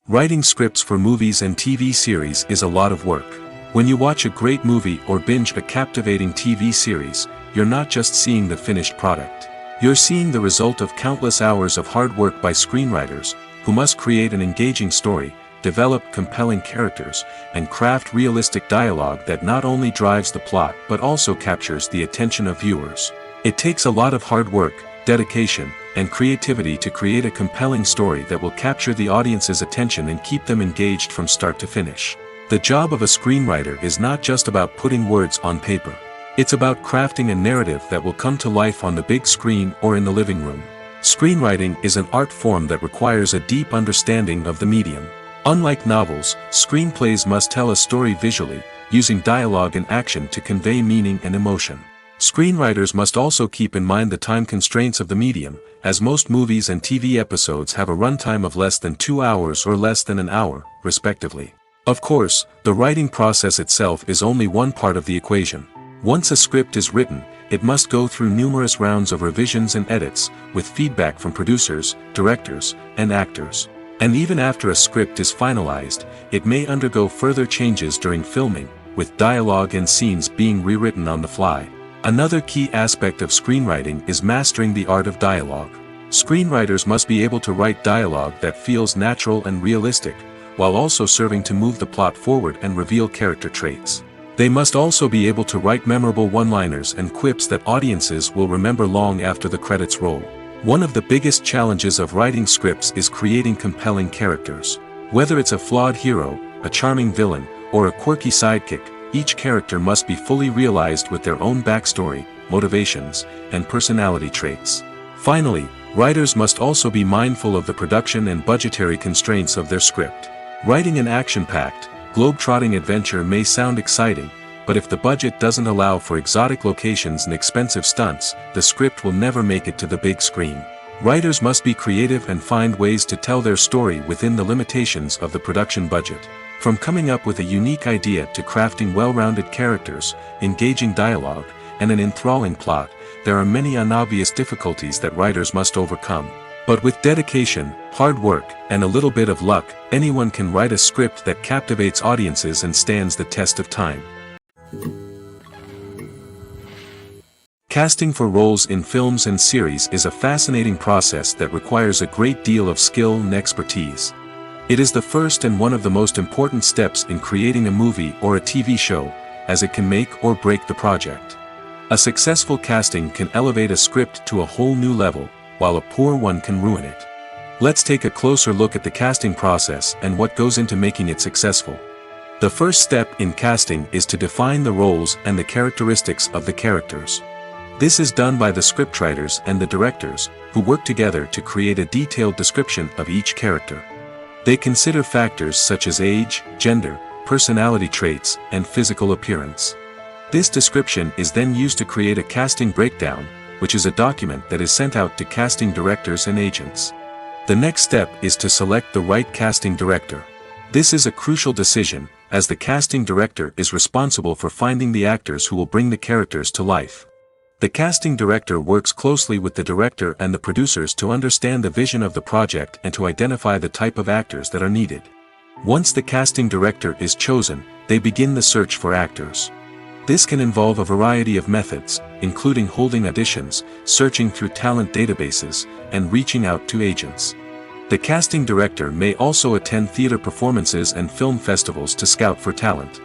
Writing scripts for movies and TV series is a lot of work. When you watch a great movie or binge a captivating TV series, you're not just seeing the finished product. You're seeing the result of countless hours of hard work by screenwriters, who must create an engaging story, develop compelling characters, and craft realistic dialogue that not only drives the plot but also captures the attention of viewers. It takes a lot of hard work, dedication, and creativity to create a compelling story that will capture the audience's attention and keep them engaged from start to finish. The job of a screenwriter is not just about putting words on paper. It's about crafting a narrative that will come to life on the big screen or in the living room. Screenwriting is an art form that requires a deep understanding of the medium. Unlike novels, screenplays must tell a story visually, using dialogue and action to convey meaning and emotion. Screenwriters must also keep in mind the time constraints of the medium, as most movies and TV episodes have a runtime of less than 2 hours or less than an hour, respectively. Of course, the writing process itself is only one part of the equation. Once a script is written, it must go through numerous rounds of revisions and edits, with feedback from producers, directors, and actors. And even after a script is finalized, it may undergo further changes during filming, with dialogue and scenes being rewritten on the fly. Another key aspect of screenwriting is mastering the art of dialogue. Screenwriters must be able to write dialogue that feels natural and realistic, while also serving to move the plot forward and reveal character traits. They must also be able to write memorable one-liners and quips that audiences will remember long after the credits roll. One of the biggest challenges of writing scripts is creating compelling characters. Whether it's a flawed hero, a charming villain, or a quirky sidekick, each character must be fully realized with their own backstory, motivations, and personality traits. Finally, writers must also be mindful of the production and budgetary constraints of their script. Writing an action-packed, globe-trotting adventure may sound exciting, but if the budget doesn't allow for exotic locations and expensive stunts, the script will never make it to the big screen. Writers must be creative and find ways to tell their story within the limitations of the production budget. From coming up with a unique idea to crafting well-rounded characters, engaging dialogue, and an enthralling plot, there are many unobvious difficulties that writers must overcome. But with dedication, hard work, and a little bit of luck, anyone can write a script that captivates audiences and stands the test of time. Casting for roles in films and series is a fascinating process that requires a great deal of skill and expertise. It is the first and one of the most important steps in creating a movie or a TV show, as it can make or break the project. A successful casting can elevate a script to a whole new level, while a poor one can ruin it. Let's take a closer look at the casting process and what goes into making it successful. The first step in casting is to define the roles and the characteristics of the characters. This is done by the scriptwriters and the directors, who work together to create a detailed description of each character. They consider factors such as age, gender, personality traits, and physical appearance. This description is then used to create a casting breakdown, which is a document that is sent out to casting directors and agents. The next step is to select the right casting director. This is a crucial decision, as the casting director is responsible for finding the actors who will bring the characters to life. The casting director works closely with the director and the producers to understand the vision of the project and to identify the type of actors that are needed. Once the casting director is chosen, they begin the search for actors. This can involve a variety of methods, including holding auditions, searching through talent databases, and reaching out to agents. The casting director may also attend theater performances and film festivals to scout for talent.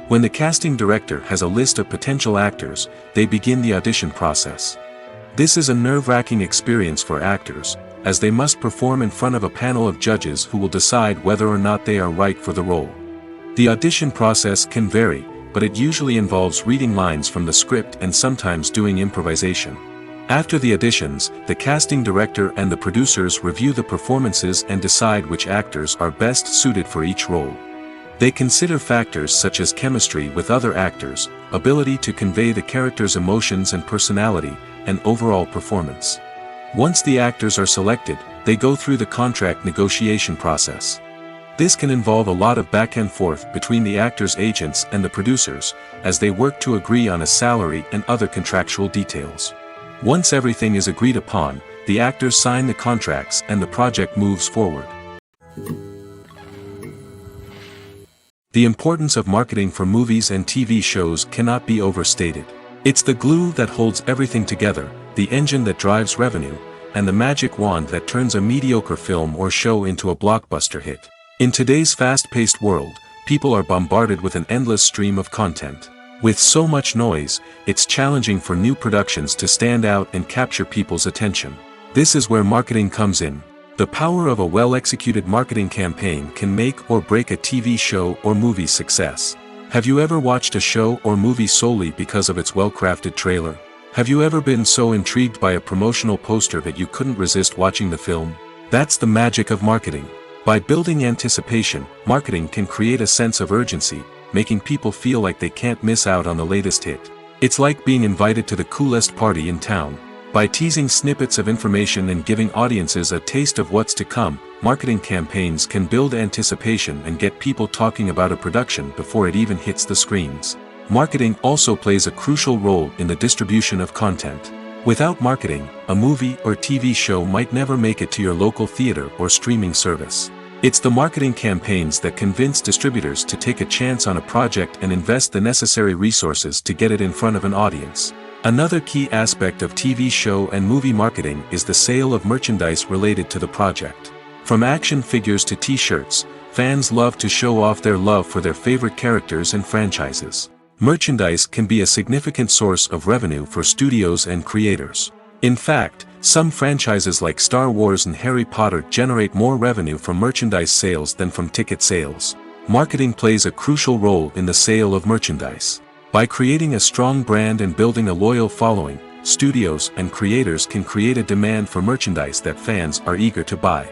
When the casting director has a list of potential actors, they begin the audition process. This is a nerve-wracking experience for actors, as they must perform in front of a panel of judges who will decide whether or not they are right for the role. The audition process can vary, but it usually involves reading lines from the script and sometimes doing improvisation. After the auditions, the casting director and the producers review the performances and decide which actors are best suited for each role. They consider factors such as chemistry with other actors, ability to convey the character's emotions and personality, and overall performance. Once the actors are selected, they go through the contract negotiation process. This can involve a lot of back and forth between the actors' agents and the producers, as they work to agree on a salary and other contractual details. Once everything is agreed upon, the actors sign the contracts and the project moves forward. The importance of marketing for movies and TV shows cannot be overstated. It's the glue that holds everything together, the engine that drives revenue, and the magic wand that turns a mediocre film or show into a blockbuster hit. In today's fast-paced world, people are bombarded with an endless stream of content. With so much noise, it's challenging for new productions to stand out and capture people's attention. This is where marketing comes in. The power of a well-executed marketing campaign can make or break a TV show or movie's success. Have you ever watched a show or movie solely because of its well-crafted trailer? Have you ever been so intrigued by a promotional poster that you couldn't resist watching the film? That's the magic of marketing. By building anticipation, marketing can create a sense of urgency, making people feel like they can't miss out on the latest hit. It's like being invited to the coolest party in town. By teasing snippets of information and giving audiences a taste of what's to come, marketing campaigns can build anticipation and get people talking about a production before it even hits the screens. Marketing also plays a crucial role in the distribution of content. Without marketing, a movie or TV show might never make it to your local theater or streaming service. It's the marketing campaigns that convince distributors to take a chance on a project and invest the necessary resources to get it in front of an audience. Another key aspect of TV show and movie marketing is the sale of merchandise related to the project. From action figures to t-shirts, fans love to show off their love for their favorite characters and franchises. Merchandise can be a significant source of revenue for studios and creators. In fact, some franchises like Star Wars and Harry Potter generate more revenue from merchandise sales than from ticket sales. Marketing plays a crucial role in the sale of merchandise. By creating a strong brand and building a loyal following, studios and creators can create a demand for merchandise that fans are eager to buy.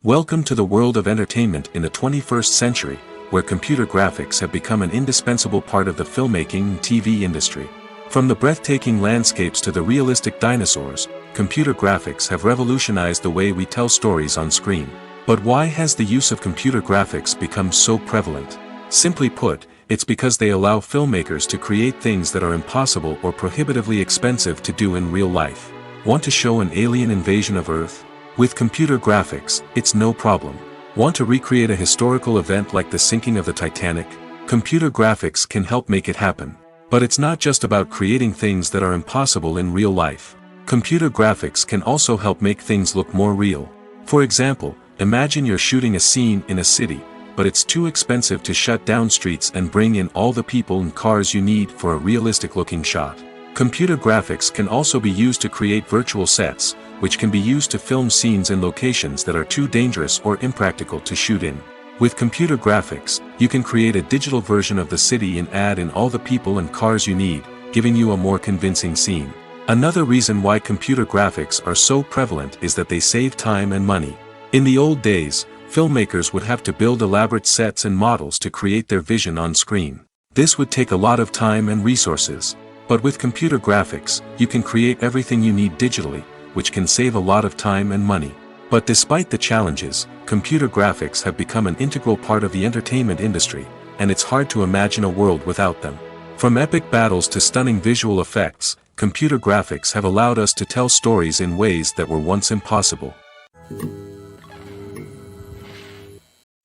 Welcome to the world of entertainment in the 21st century, where computer graphics have become an indispensable part of the filmmaking and TV industry. From the breathtaking landscapes to the realistic dinosaurs, computer graphics have revolutionized the way we tell stories on screen. But why has the use of computer graphics become so prevalent? Simply put, it's because they allow filmmakers to create things that are impossible or prohibitively expensive to do in real life. Want to show an alien invasion of Earth? With computer graphics, it's no problem. Want to recreate a historical event like the sinking of the Titanic? Computer graphics can help make it happen. But it's not just about creating things that are impossible in real life. Computer graphics can also help make things look more real. For example, imagine you're shooting a scene in a city, but it's too expensive to shut down streets and bring in all the people and cars you need for a realistic-looking shot. Computer graphics can also be used to create virtual sets, which can be used to film scenes in locations that are too dangerous or impractical to shoot in. With computer graphics, you can create a digital version of the city and add in all the people and cars you need, giving you a more convincing scene. Another reason why computer graphics are so prevalent is that they save time and money. In the old days, filmmakers would have to build elaborate sets and models to create their vision on screen. This would take a lot of time and resources. But with computer graphics, you can create everything you need digitally, which can save a lot of time and money. But despite the challenges, computer graphics have become an integral part of the entertainment industry, and it's hard to imagine a world without them. From epic battles to stunning visual effects, computer graphics have allowed us to tell stories in ways that were once impossible.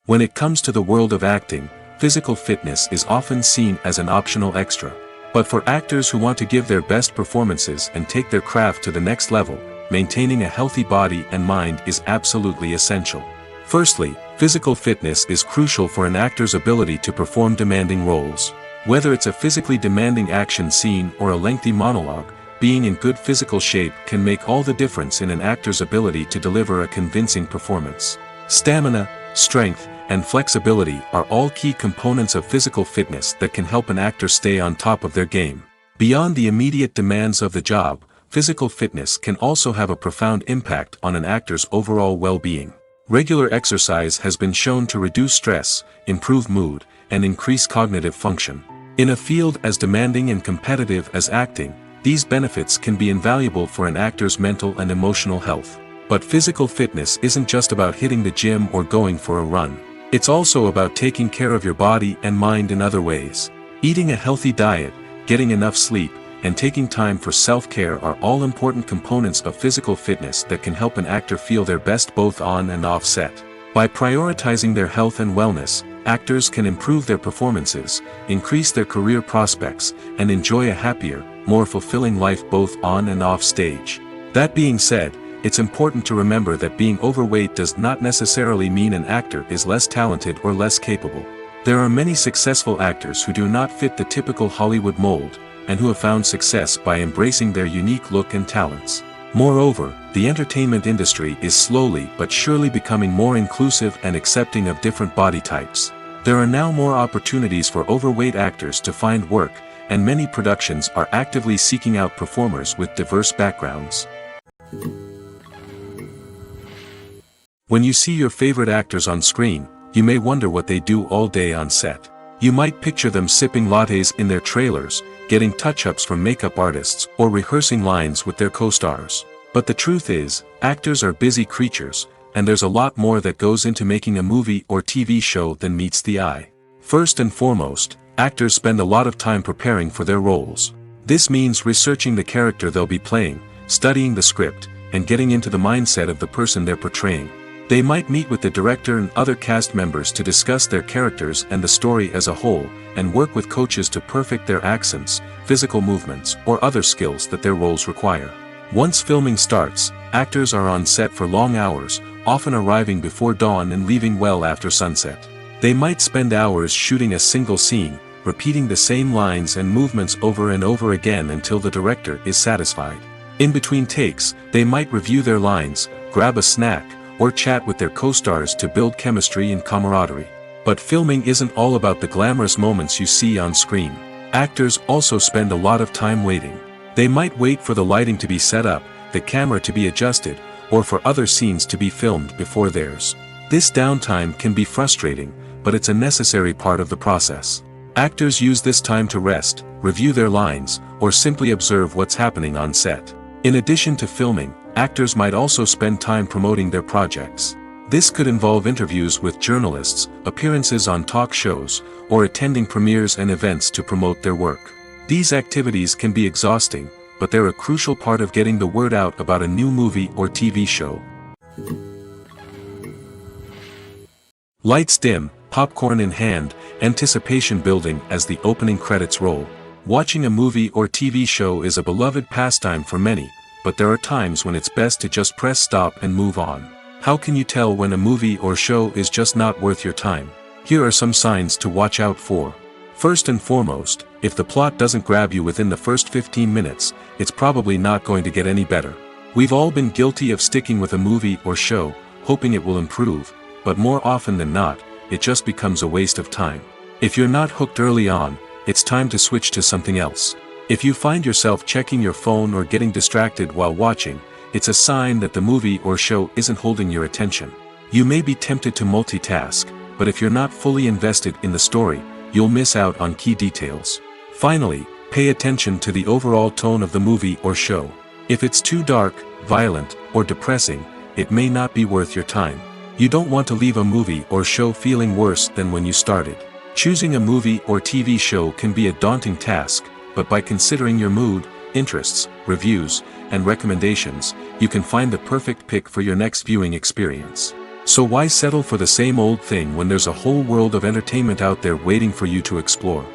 When it comes to the world of acting, physical fitness is often seen as an optional extra. But for actors who want to give their best performances and take their craft to the next level, maintaining a healthy body and mind is absolutely essential. Firstly, physical fitness is crucial for an actor's ability to perform demanding roles. Whether it's a physically demanding action scene or a lengthy monologue, being in good physical shape can make all the difference in an actor's ability to deliver a convincing performance. Stamina, strength, and flexibility are all key components of physical fitness that can help an actor stay on top of their game. Beyond the immediate demands of the job, physical fitness can also have a profound impact on an actor's overall well-being. Regular exercise has been shown to reduce stress, improve mood, and increase cognitive function. In a field as demanding and competitive as acting, these benefits can be invaluable for an actor's mental and emotional health. But physical fitness isn't just about hitting the gym or going for a run. It's also about taking care of your body and mind in other ways. Eating a healthy diet, getting enough sleep, and taking time for self-care are all important components of physical fitness that can help an actor feel their best both on and off set. By prioritizing their health and wellness, actors can improve their performances, increase their career prospects, and enjoy a happier, more fulfilling life both on and off stage. That being said, it's important to remember that being overweight does not necessarily mean an actor is less talented or less capable. There are many successful actors who do not fit the typical Hollywood mold, and who have found success by embracing their unique look and talents. Moreover, the entertainment industry is slowly but surely becoming more inclusive and accepting of different body types. There are now more opportunities for overweight actors to find work, and many productions are actively seeking out performers with diverse backgrounds. When you see your favorite actors on screen, you may wonder what they do all day on set. You might picture them sipping lattes in their trailers, getting touch-ups from makeup artists, or rehearsing lines with their co-stars. But the truth is, actors are busy creatures, and there's a lot more that goes into making a movie or TV show than meets the eye. First and foremost, actors spend a lot of time preparing for their roles. This means researching the character they'll be playing, studying the script, and getting into the mindset of the person they're portraying. They might meet with the director and other cast members to discuss their characters and the story as a whole, and work with coaches to perfect their accents, physical movements, or other skills that their roles require. Once filming starts, actors are on set for long hours, often arriving before dawn and leaving well after sunset. They might spend hours shooting a single scene, repeating the same lines and movements over and over again until the director is satisfied. In between takes, they might review their lines, grab a snack, or chat with their co-stars to build chemistry and camaraderie. But filming isn't all about the glamorous moments you see on screen. Actors also spend a lot of time waiting. They might wait for the lighting to be set up, the camera to be adjusted, or for other scenes to be filmed before theirs. This downtime can be frustrating, but it's a necessary part of the process. Actors use this time to rest, review their lines, or simply observe what's happening on set. In addition to filming, actors might also spend time promoting their projects. This could involve interviews with journalists, appearances on talk shows, or attending premieres and events to promote their work. These activities can be exhausting, but they're a crucial part of getting the word out about a new movie or TV show. Lights dim, popcorn in hand, anticipation building as the opening credits roll. Watching a movie or TV show is a beloved pastime for many, but there are times when it's best to just press stop and move on. How can you tell when a movie or show is just not worth your time? Here are some signs to watch out for. First and foremost, if the plot doesn't grab you within the first 15 minutes, it's probably not going to get any better. We've all been guilty of sticking with a movie or show, hoping it will improve, but more often than not, it just becomes a waste of time. If you're not hooked early on, it's time to switch to something else. If you find yourself checking your phone or getting distracted while watching, it's a sign that the movie or show isn't holding your attention. You may be tempted to multitask, but if you're not fully invested in the story, you'll miss out on key details. Finally, pay attention to the overall tone of the movie or show. If it's too dark, violent, or depressing, it may not be worth your time. You don't want to leave a movie or show feeling worse than when you started. Choosing a movie or TV show can be a daunting task, but by considering your mood, interests, reviews, and recommendations, you can find the perfect pick for your next viewing experience. So why settle for the same old thing when there's a whole world of entertainment out there waiting for you to explore?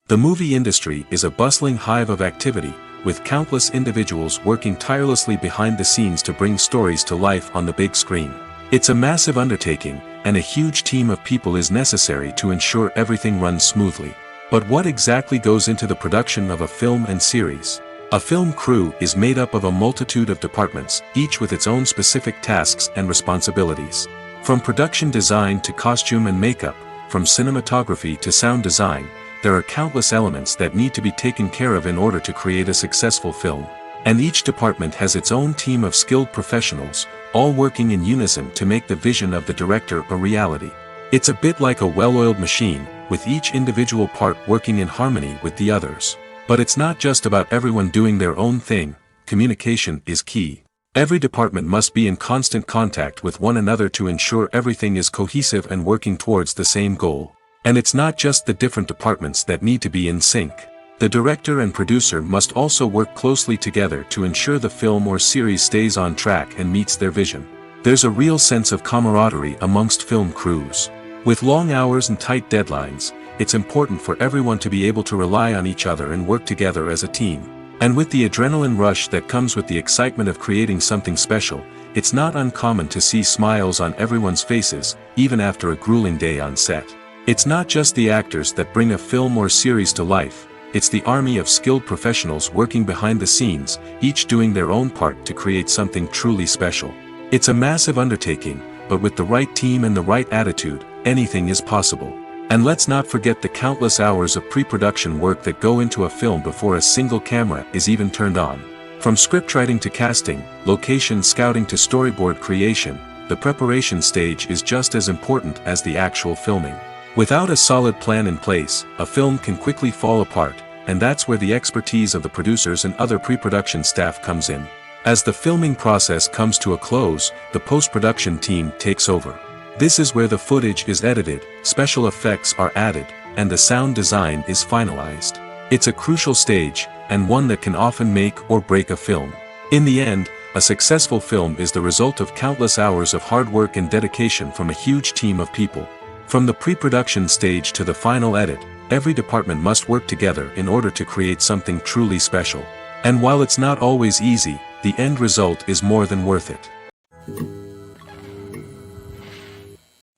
The movie industry is a bustling hive of activity, with countless individuals working tirelessly behind the scenes to bring stories to life on the big screen. It's a massive undertaking, and a huge team of people is necessary to ensure everything runs smoothly. But what exactly goes into the production of a film and series? A film crew is made up of a multitude of departments, each with its own specific tasks and responsibilities. From production design to costume and makeup, from cinematography to sound design, there are countless elements that need to be taken care of in order to create a successful film. And each department has its own team of skilled professionals, all working in unison to make the vision of the director a reality. It's a bit like a well-oiled machine, with each individual part working in harmony with the others. But it's not just about everyone doing their own thing. Communication is key. Every department must be in constant contact with one another to ensure everything is cohesive and working towards the same goal. And it's not just the different departments that need to be in sync. The director and producer must also work closely together to ensure the film or series stays on track and meets their vision. There's a real sense of camaraderie amongst film crews. With long hours and tight deadlines, it's important for everyone to be able to rely on each other and work together as a team. And with the adrenaline rush that comes with the excitement of creating something special, it's not uncommon to see smiles on everyone's faces, even after a grueling day on set. It's not just the actors that bring a film or series to life, it's the army of skilled professionals working behind the scenes, each doing their own part to create something truly special. It's a massive undertaking, but with the right team and the right attitude, anything is possible. And let's not forget the countless hours of pre-production work that go into a film before a single camera is even turned on. From scriptwriting to casting, location scouting to storyboard creation, the preparation stage is just as important as the actual filming. Without a solid plan in place, a film can quickly fall apart, and that's where the expertise of the producers and other pre-production staff comes in. As the filming process comes to a close, the post-production team takes over. This is where the footage is edited, special effects are added, and the sound design is finalized. It's a crucial stage, and one that can often make or break a film. In the end, a successful film is the result of countless hours of hard work and dedication from a huge team of people. From the pre-production stage to the final edit, every department must work together in order to create something truly special. And while it's not always easy, the end result is more than worth it.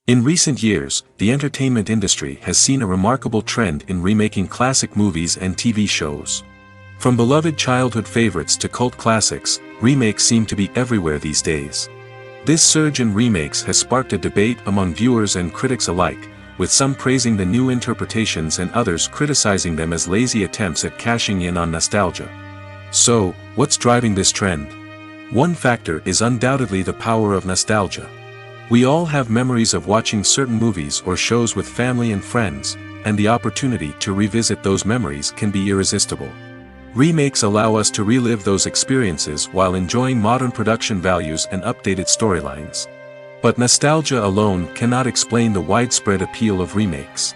In recent years, the entertainment industry has seen a remarkable trend in remaking classic movies and TV shows. From beloved childhood favorites to cult classics, remakes seem to be everywhere these days. This surge in remakes has sparked a debate among viewers and critics alike, with some praising the new interpretations and others criticizing them as lazy attempts at cashing in on nostalgia. So, what's driving this trend? One factor is undoubtedly the power of nostalgia. We all have memories of watching certain movies or shows with family and friends, and the opportunity to revisit those memories can be irresistible. Remakes allow us to relive those experiences while enjoying modern production values and updated storylines. But nostalgia alone cannot explain the widespread appeal of remakes.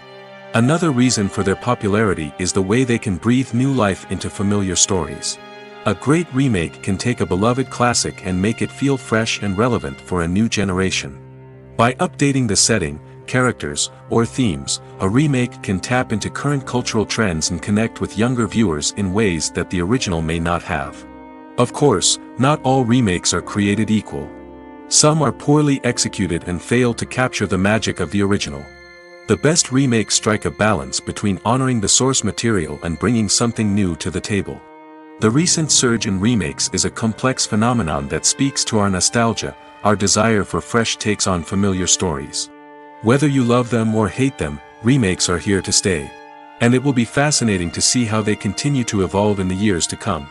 Another reason for their popularity is the way they can breathe new life into familiar stories. A great remake can take a beloved classic and make it feel fresh and relevant for a new generation. By updating the setting, characters, or themes, a remake can tap into current cultural trends and connect with younger viewers in ways that the original may not have. Of course, not all remakes are created equal. Some are poorly executed and fail to capture the magic of the original. The best remakes strike a balance between honoring the source material and bringing something new to the table. The recent surge in remakes is a complex phenomenon that speaks to our nostalgia, our desire for fresh takes on familiar stories. Whether you love them or hate them, remakes are here to stay. And it will be fascinating to see how they continue to evolve in the years to come.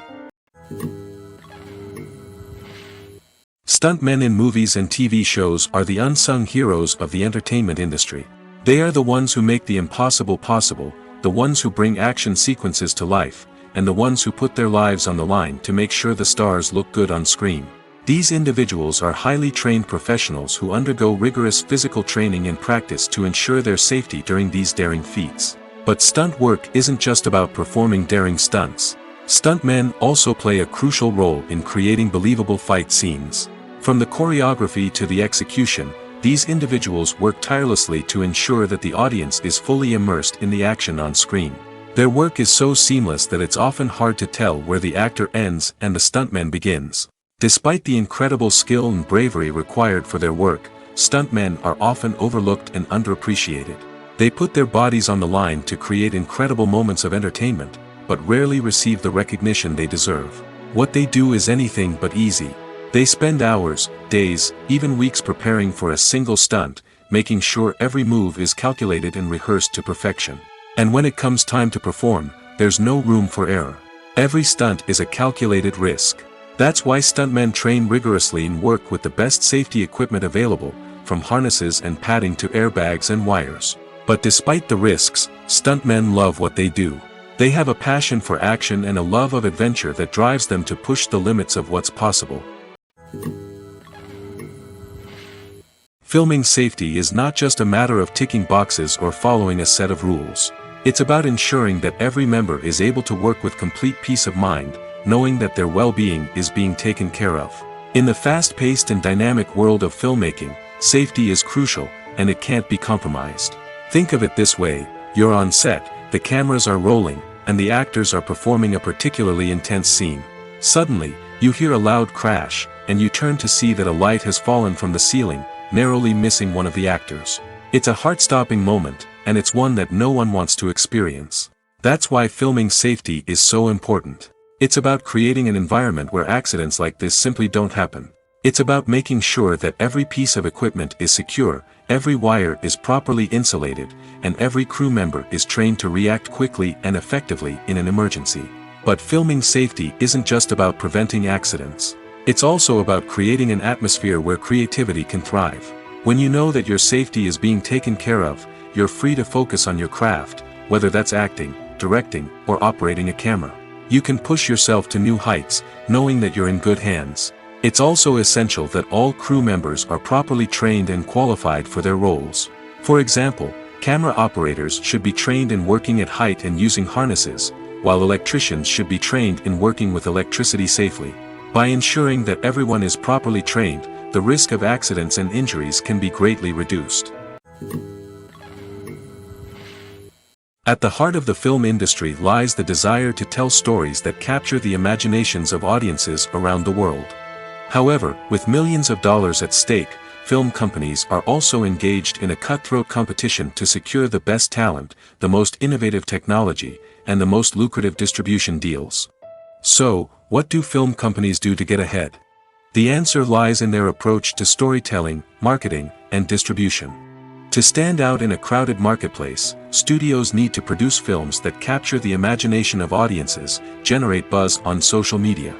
Stuntmen in movies and TV shows are the unsung heroes of the entertainment industry. They are the ones who make the impossible possible, the ones who bring action sequences to life, and the ones who put their lives on the line to make sure the stars look good on screen. These individuals are highly trained professionals who undergo rigorous physical training and practice to ensure their safety during these daring feats. But stunt work isn't just about performing daring stunts. Stuntmen also play a crucial role in creating believable fight scenes. From the choreography to the execution, these individuals work tirelessly to ensure that the audience is fully immersed in the action on screen. Their work is so seamless that it's often hard to tell where the actor ends and the stuntman begins. Despite the incredible skill and bravery required for their work, stuntmen are often overlooked and underappreciated. They put their bodies on the line to create incredible moments of entertainment, but rarely receive the recognition they deserve. What they do is anything but easy. They spend hours, days, even weeks preparing for a single stunt, making sure every move is calculated and rehearsed to perfection. And when it comes time to perform, there's no room for error. Every stunt is a calculated risk. That's why stuntmen train rigorously and work with the best safety equipment available, from harnesses and padding to airbags and wires. But despite the risks, stuntmen love what they do. They have a passion for action and a love of adventure that drives them to push the limits of what's possible. Filming safety is not just a matter of ticking boxes or following a set of rules. It's about ensuring that every member is able to work with complete peace of mind, knowing that their well-being is being taken care of. In the fast-paced and dynamic world of filmmaking, safety is crucial, and it can't be compromised. Think of it this way: you're on set, the cameras are rolling, and the actors are performing a particularly intense scene. Suddenly, you hear a loud crash, and you turn to see that a light has fallen from the ceiling, narrowly missing one of the actors. It's a heart-stopping moment, and it's one that no one wants to experience. That's why filming safety is so important. It's about creating an environment where accidents like this simply don't happen. It's about making sure that every piece of equipment is secure, every wire is properly insulated, and every crew member is trained to react quickly and effectively in an emergency. But filming safety isn't just about preventing accidents. It's also about creating an atmosphere where creativity can thrive. When you know that your safety is being taken care of, you're free to focus on your craft, whether that's acting, directing, or operating a camera. You can push yourself to new heights, knowing that you're in good hands. It's also essential that all crew members are properly trained and qualified for their roles. For example, camera operators should be trained in working at height and using harnesses, while electricians should be trained in working with electricity safely. By ensuring that everyone is properly trained, the risk of accidents and injuries can be greatly reduced. At the heart of the film industry lies the desire to tell stories that capture the imaginations of audiences around the world. However, with millions of dollars at stake, film companies are also engaged in a cutthroat competition to secure the best talent, the most innovative technology, and the most lucrative distribution deals. So, what do film companies do to get ahead? The answer lies in their approach to storytelling, marketing, and distribution. To stand out in a crowded marketplace, studios need to produce films that capture the imagination of audiences, generate buzz on social media.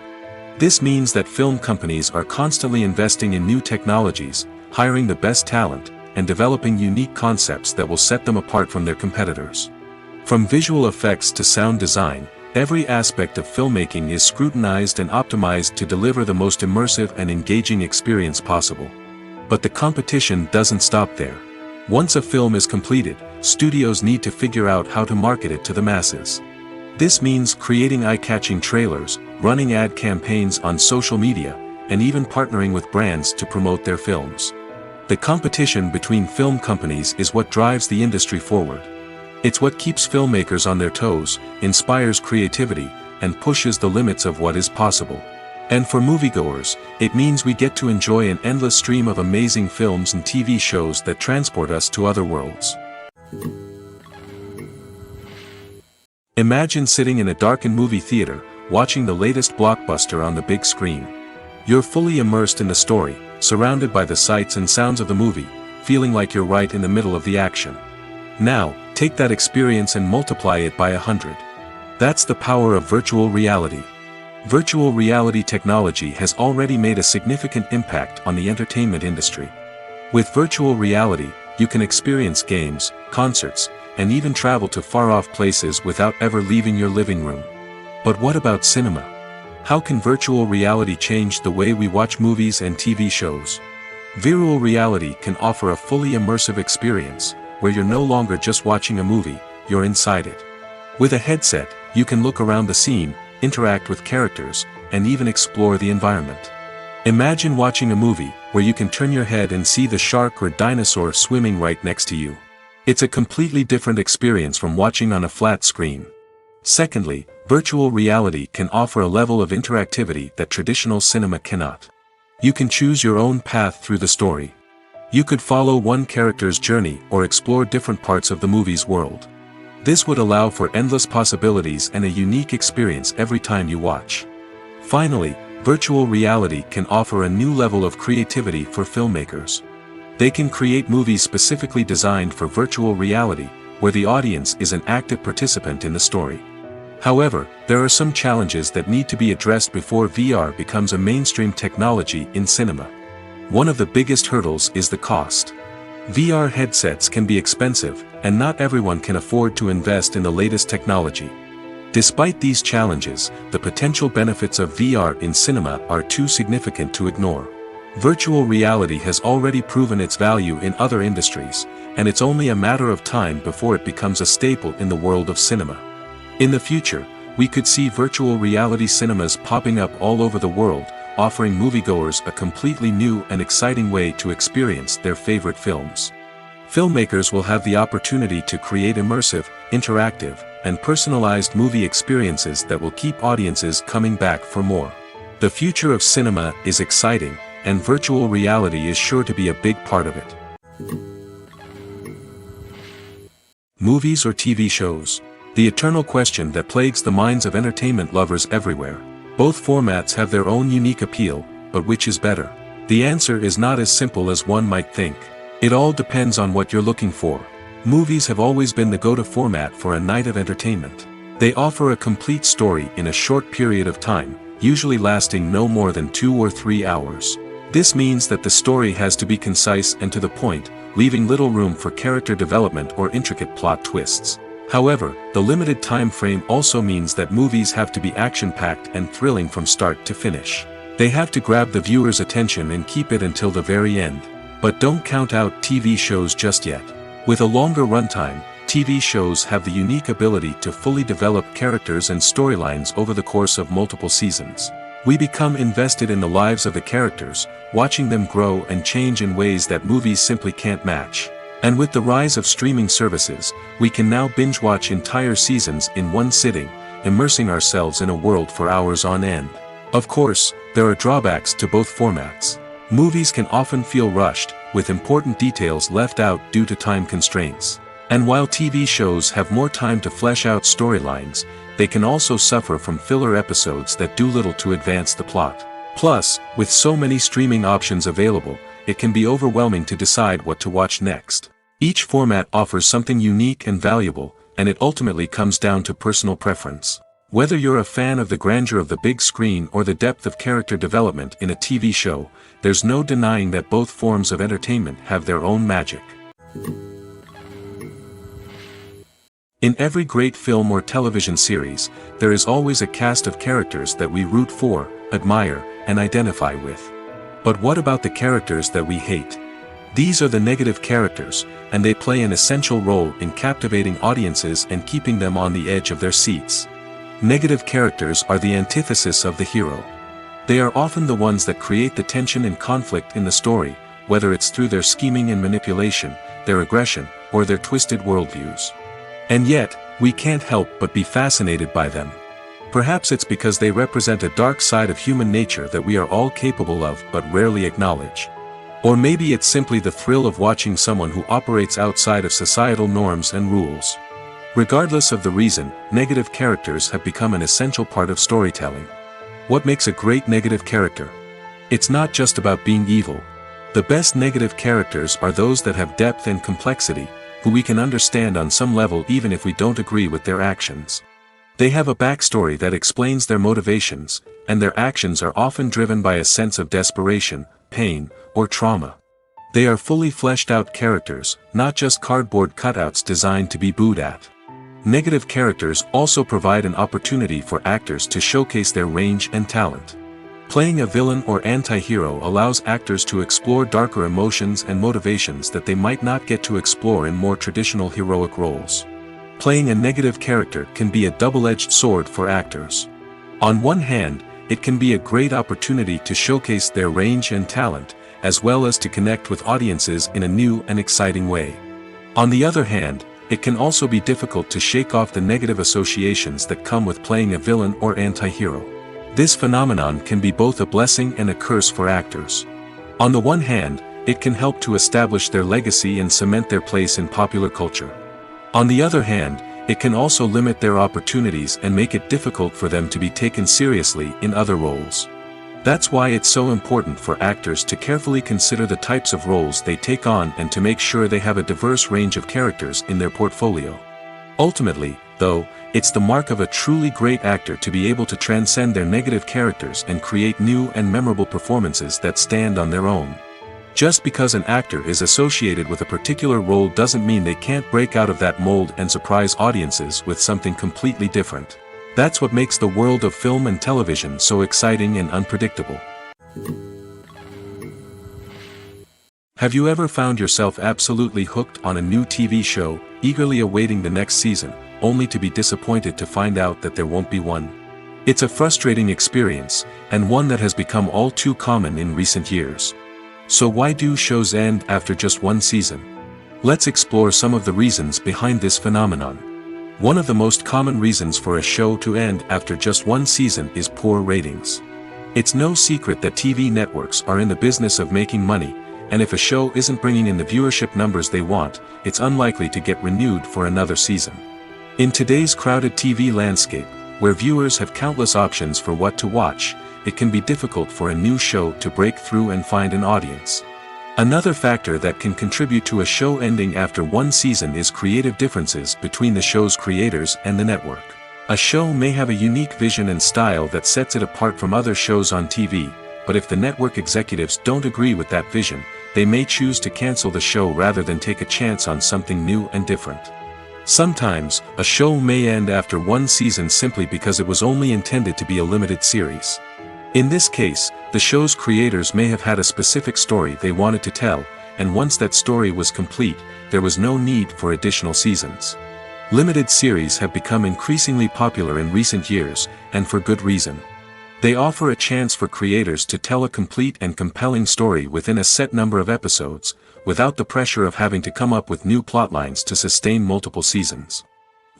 This means that film companies are constantly investing in new technologies, hiring the best talent, and developing unique concepts that will set them apart from their competitors. From visual effects to sound design, every aspect of filmmaking is scrutinized and optimized to deliver the most immersive and engaging experience possible. But the competition doesn't stop there. Once a film is completed, studios need to figure out how to market it to the masses. This means creating eye-catching trailers, running ad campaigns on social media, and even partnering with brands to promote their films. The competition between film companies is what drives the industry forward. It's what keeps filmmakers on their toes, inspires creativity, and pushes the limits of what is possible. And for moviegoers, it means we get to enjoy an endless stream of amazing films and TV shows that transport us to other worlds. Imagine sitting in a darkened movie theater, watching the latest blockbuster on the big screen. You're fully immersed in the story, surrounded by the sights and sounds of the movie, feeling like you're right in the middle of the action. Now, take that experience and multiply it by 100. That's the power of virtual reality. Virtual reality technology has already made a significant impact on the entertainment industry. With virtual reality, you can experience games, concerts, and even travel to far-off places without ever leaving your living room. But what about cinema? How can virtual reality change the way we watch movies and TV shows? Virtual reality can offer a fully immersive experience, where you're no longer just watching a movie, you're inside it. With a headset, you can look around the scene, interact with characters, and even explore the environment. Imagine watching a movie where you can turn your head and see the shark or dinosaur swimming right next to you. It's a completely different experience from watching on a flat screen. Secondly, virtual reality can offer a level of interactivity that traditional cinema cannot. You can choose your own path through the story. You could follow one character's journey or explore different parts of the movie's world. This would allow for endless possibilities and a unique experience every time you watch. Finally, virtual reality can offer a new level of creativity for filmmakers. They can create movies specifically designed for virtual reality, where the audience is an active participant in the story. However, there are some challenges that need to be addressed before VR becomes a mainstream technology in cinema. One of the biggest hurdles is the cost. VR headsets can be expensive, and not everyone can afford to invest in the latest technology. Despite these challenges, the potential benefits of VR in cinema are too significant to ignore. Virtual reality has already proven its value in other industries, and it's only a matter of time before it becomes a staple in the world of cinema. In the future, we could see virtual reality cinemas popping up all over the world, offering moviegoers a completely new and exciting way to experience their favorite films. Filmmakers will have the opportunity to create immersive, interactive, and personalized movie experiences that will keep audiences coming back for more. The future of cinema is exciting, and virtual reality is sure to be a big part of it. Movies or TV shows? The eternal question that plagues the minds of entertainment lovers everywhere. Both formats have their own unique appeal, but which is better? The answer is not as simple as one might think. It all depends on what you're looking for. Movies have always been the go-to format for a night of entertainment. They offer a complete story in a short period of time, usually lasting no more than 2 or 3 hours. This means that the story has to be concise and to the point, leaving little room for character development or intricate plot twists. However, the limited time frame also means that movies have to be action-packed and thrilling from start to finish. They have to grab the viewer's attention and keep it until the very end. But don't count out TV shows just yet. With a longer runtime, TV shows have the unique ability to fully develop characters and storylines over the course of multiple seasons. We become invested in the lives of the characters, watching them grow and change in ways that movies simply can't match. And with the rise of streaming services, we can now binge-watch entire seasons in one sitting, immersing ourselves in a world for hours on end. Of course, there are drawbacks to both formats. Movies can often feel rushed, with important details left out due to time constraints. And while TV shows have more time to flesh out storylines, they can also suffer from filler episodes that do little to advance the plot. Plus, with so many streaming options available, it can be overwhelming to decide what to watch next. Each format offers something unique and valuable, and it ultimately comes down to personal preference. Whether you're a fan of the grandeur of the big screen or the depth of character development in a TV show, there's no denying that both forms of entertainment have their own magic. In every great film or television series, there is always a cast of characters that we root for, admire, and identify with. But what about the characters that we hate? These are the negative characters, and they play an essential role in captivating audiences and keeping them on the edge of their seats. Negative characters are the antithesis of the hero. They are often the ones that create the tension and conflict in the story, whether it's through their scheming and manipulation, their aggression, or their twisted worldviews. And yet, we can't help but be fascinated by them. Perhaps it's because they represent a dark side of human nature that we are all capable of but rarely acknowledge. Or maybe it's simply the thrill of watching someone who operates outside of societal norms and rules. Regardless of the reason, negative characters have become an essential part of storytelling. What makes a great negative character? It's not just about being evil. The best negative characters are those that have depth and complexity, who we can understand on some level even if we don't agree with their actions. They have a backstory that explains their motivations, and their actions are often driven by a sense of desperation, pain, or trauma. They are fully fleshed out characters, not just cardboard cutouts designed to be booed at. Negative characters also provide an opportunity for actors to showcase their range and talent. Playing a villain or anti-hero allows actors to explore darker emotions and motivations that they might not get to explore in more traditional heroic roles. Playing a negative character can be a double-edged sword for actors. On one hand, it can be a great opportunity to showcase their range and talent, as well as to connect with audiences in a new and exciting way. On the other hand, it can also be difficult to shake off the negative associations that come with playing a villain or anti-hero. This phenomenon can be both a blessing and a curse for actors. On the one hand, it can help to establish their legacy and cement their place in popular culture. On the other hand, it can also limit their opportunities and make it difficult for them to be taken seriously in other roles. That's why it's so important for actors to carefully consider the types of roles they take on and to make sure they have a diverse range of characters in their portfolio. Ultimately, though, it's the mark of a truly great actor to be able to transcend their negative characters and create new and memorable performances that stand on their own. Just because an actor is associated with a particular role doesn't mean they can't break out of that mold and surprise audiences with something completely different. That's what makes the world of film and television so exciting and unpredictable. Have you ever found yourself absolutely hooked on a new TV show, eagerly awaiting the next season, only to be disappointed to find out that there won't be one? It's a frustrating experience, and one that has become all too common in recent years. So why do shows end after just one season? Let's explore some of the reasons behind this phenomenon. One of the most common reasons for a show to end after just one season is poor ratings. It's no secret that TV networks are in the business of making money, and if a show isn't bringing in the viewership numbers they want, it's unlikely to get renewed for another season. In today's crowded TV landscape, where viewers have countless options for what to watch, it can be difficult for a new show to break through and find an audience. Another factor that can contribute to a show ending after one season is creative differences between the show's creators and the network. A show may have a unique vision and style that sets it apart from other shows on TV, but if the network executives don't agree with that vision, they may choose to cancel the show rather than take a chance on something new and different. Sometimes, a show may end after one season simply because it was only intended to be a limited series. In this case, the show's creators may have had a specific story they wanted to tell, and once that story was complete, there was no need for additional seasons. Limited series have become increasingly popular in recent years, and for good reason. They offer a chance for creators to tell a complete and compelling story within a set number of episodes, without the pressure of having to come up with new plotlines to sustain multiple seasons.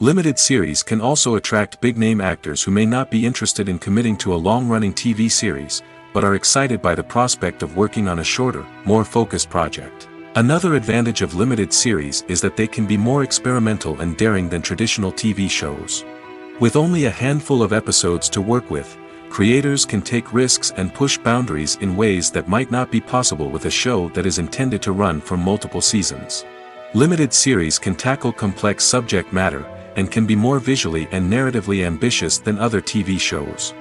Limited series can also attract big-name actors who may not be interested in committing to a long-running TV series, but are excited by the prospect of working on a shorter, more focused project. Another advantage of limited series is that they can be more experimental and daring than traditional TV shows. With only a handful of episodes to work with, creators can take risks and push boundaries in ways that might not be possible with a show that is intended to run for multiple seasons. Limited series can tackle complex subject matter, and can be more visually and narratively ambitious than other TV shows.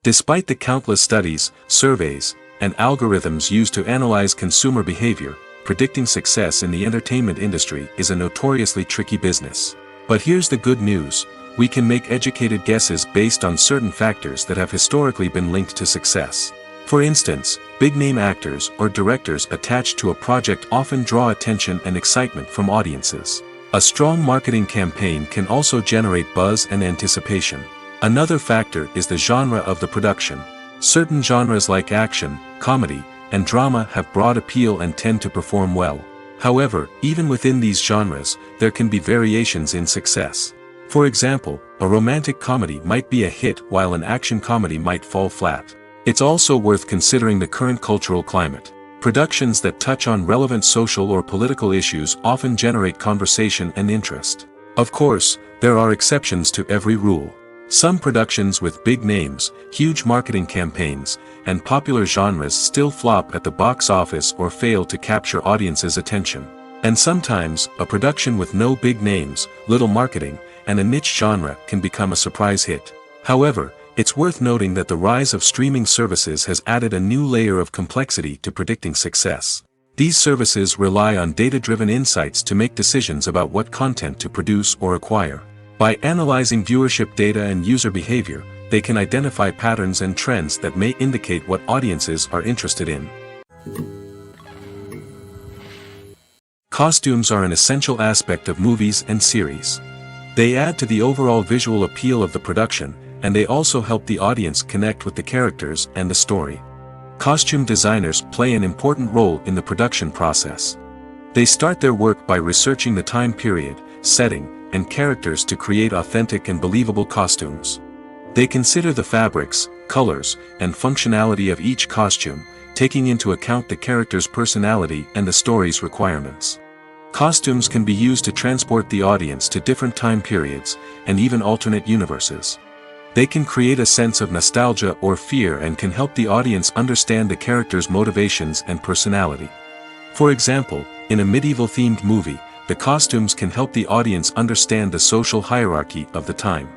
Despite the countless studies, surveys, and algorithms used to analyze consumer behavior, predicting success in the entertainment industry is a notoriously tricky business. But here's the good news: we can make educated guesses based on certain factors that have historically been linked to success. For instance, big-name actors or directors attached to a project often draw attention and excitement from audiences. A strong marketing campaign can also generate buzz and anticipation. Another factor is the genre of the production. Certain genres like action, comedy, and drama have broad appeal and tend to perform well. However, even within these genres, there can be variations in success. For example, a romantic comedy might be a hit while an action comedy might fall flat. It's also worth considering the current cultural climate. Productions that touch on relevant social or political issues often generate conversation and interest. Of course, there are exceptions to every rule. Some productions with big names, huge marketing campaigns, and popular genres still flop at the box office or fail to capture audiences' attention. And sometimes, a production with no big names, little marketing, and a niche genre can become a surprise hit. However, it's worth noting that the rise of streaming services has added a new layer of complexity to predicting success. These services rely on data-driven insights to make decisions about what content to produce or acquire. By analyzing viewership data and user behavior, they can identify patterns and trends that may indicate what audiences are interested in. Costumes are an essential aspect of movies and series. They add to the overall visual appeal of the production, and they also help the audience connect with the characters and the story. Costume designers play an important role in the production process. They start their work by researching the time period, setting, and characters to create authentic and believable costumes. They consider the fabrics, colors, and functionality of each costume, taking into account the character's personality and the story's requirements. Costumes can be used to transport the audience to different time periods, and even alternate universes. They can create a sense of nostalgia or fear and can help the audience understand the character's motivations and personality. For example, in a medieval-themed movie, the costumes can help the audience understand the social hierarchy of the time.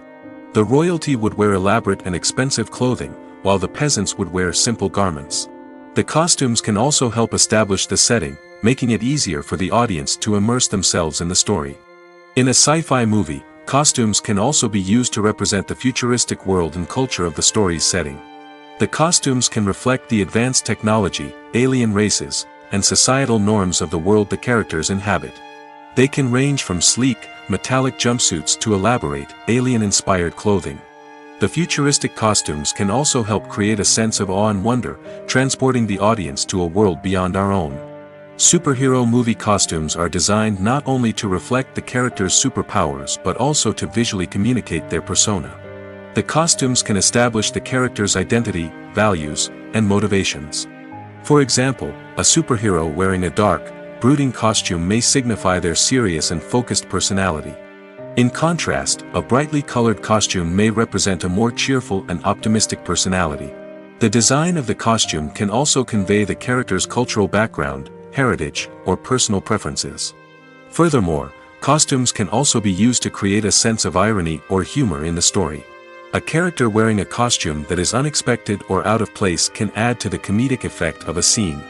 The royalty would wear elaborate and expensive clothing, while the peasants would wear simple garments. The costumes can also help establish the setting, making it easier for the audience to immerse themselves in the story. In a sci-fi movie, costumes can also be used to represent the futuristic world and culture of the story's setting. The costumes can reflect the advanced technology, alien races, and societal norms of the world the characters inhabit. They can range from sleek, metallic jumpsuits to elaborate, alien-inspired clothing. The futuristic costumes can also help create a sense of awe and wonder, transporting the audience to a world beyond our own. Superhero movie costumes are designed not only to reflect the character's superpowers but also to visually communicate their persona. The costumes can establish the character's identity, values, and motivations. For example, a superhero wearing a dark, brooding costume may signify their serious and focused personality. In contrast, a brightly colored costume may represent a more cheerful and optimistic personality. The design of the costume can also convey the character's cultural background, heritage, or personal preferences. Furthermore, costumes can also be used to create a sense of irony or humor in the story. A character wearing a costume that is unexpected or out of place can add to the comedic effect of a scene.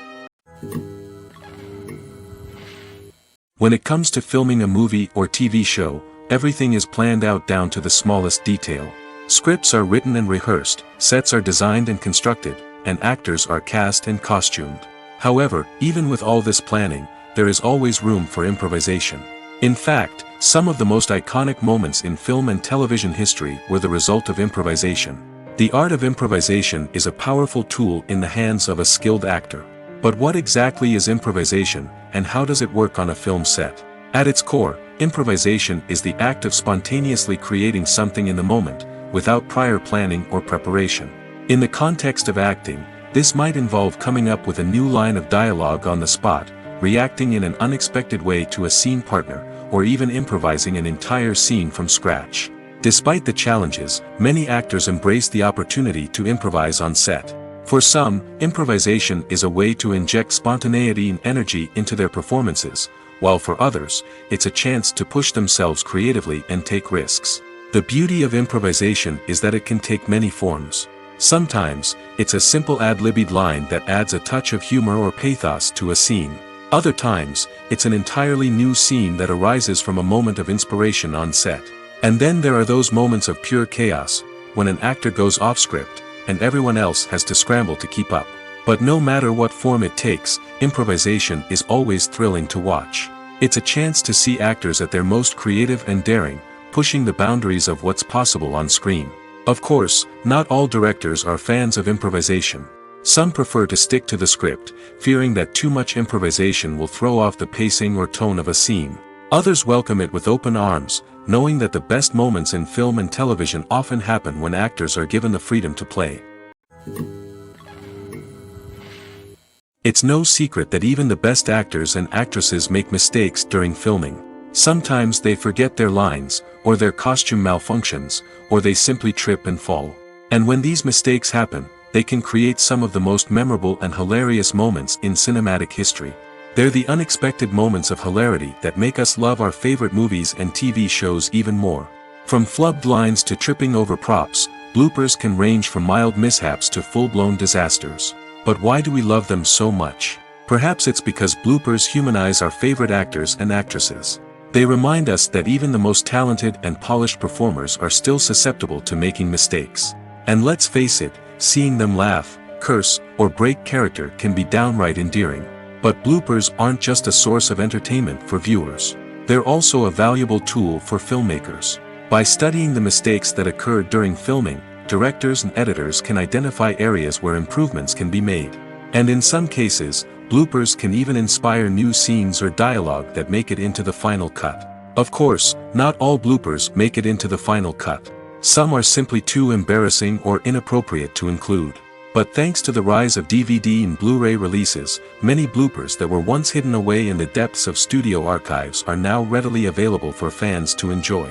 When it comes to filming a movie or TV show, everything is planned out down to the smallest detail. Scripts are written and rehearsed, sets are designed and constructed, and actors are cast and costumed. However, even with all this planning, there is always room for improvisation. In fact, some of the most iconic moments in film and television history were the result of improvisation. The art of improvisation is a powerful tool in the hands of a skilled actor. But what exactly is improvisation, and how does it work on a film set? At its core, improvisation is the act of spontaneously creating something in the moment, without prior planning or preparation. In the context of acting, this might involve coming up with a new line of dialogue on the spot, reacting in an unexpected way to a scene partner, or even improvising an entire scene from scratch. Despite the challenges, many actors embrace the opportunity to improvise on set. For some, improvisation is a way to inject spontaneity and energy into their performances, while for others, it's a chance to push themselves creatively and take risks. The beauty of improvisation is that it can take many forms. Sometimes, it's a simple ad-libbed line that adds a touch of humor or pathos to a scene. Other times, it's an entirely new scene that arises from a moment of inspiration on set. And then there are those moments of pure chaos, when an actor goes off script, and everyone else has to scramble to keep up. But no matter what form it takes, improvisation is always thrilling to watch. It's a chance to see actors at their most creative and daring, pushing the boundaries of what's possible on screen. Of course, not all directors are fans of improvisation. Some prefer to stick to the script, fearing that too much improvisation will throw off the pacing or tone of a scene. Others welcome it with open arms, knowing that the best moments in film and television often happen when actors are given the freedom to play. It's no secret that even the best actors and actresses make mistakes during filming. Sometimes they forget their lines, or their costume malfunctions, or they simply trip and fall. And when these mistakes happen, they can create some of the most memorable and hilarious moments in cinematic history. They're the unexpected moments of hilarity that make us love our favorite movies and TV shows even more. From flubbed lines to tripping over props, bloopers can range from mild mishaps to full-blown disasters. But why do we love them so much? Perhaps it's because bloopers humanize our favorite actors and actresses. They remind us that even the most talented and polished performers are still susceptible to making mistakes. And let's face it, seeing them laugh, curse, or break character can be downright endearing. But bloopers aren't just a source of entertainment for viewers. They're also a valuable tool for filmmakers. By studying the mistakes that occurred during filming, directors and editors can identify areas where improvements can be made. And in some cases, bloopers can even inspire new scenes or dialogue that make it into the final cut. Of course, not all bloopers make it into the final cut. Some are simply too embarrassing or inappropriate to include. But thanks to the rise of DVD and Blu-ray releases, many bloopers that were once hidden away in the depths of studio archives are now readily available for fans to enjoy.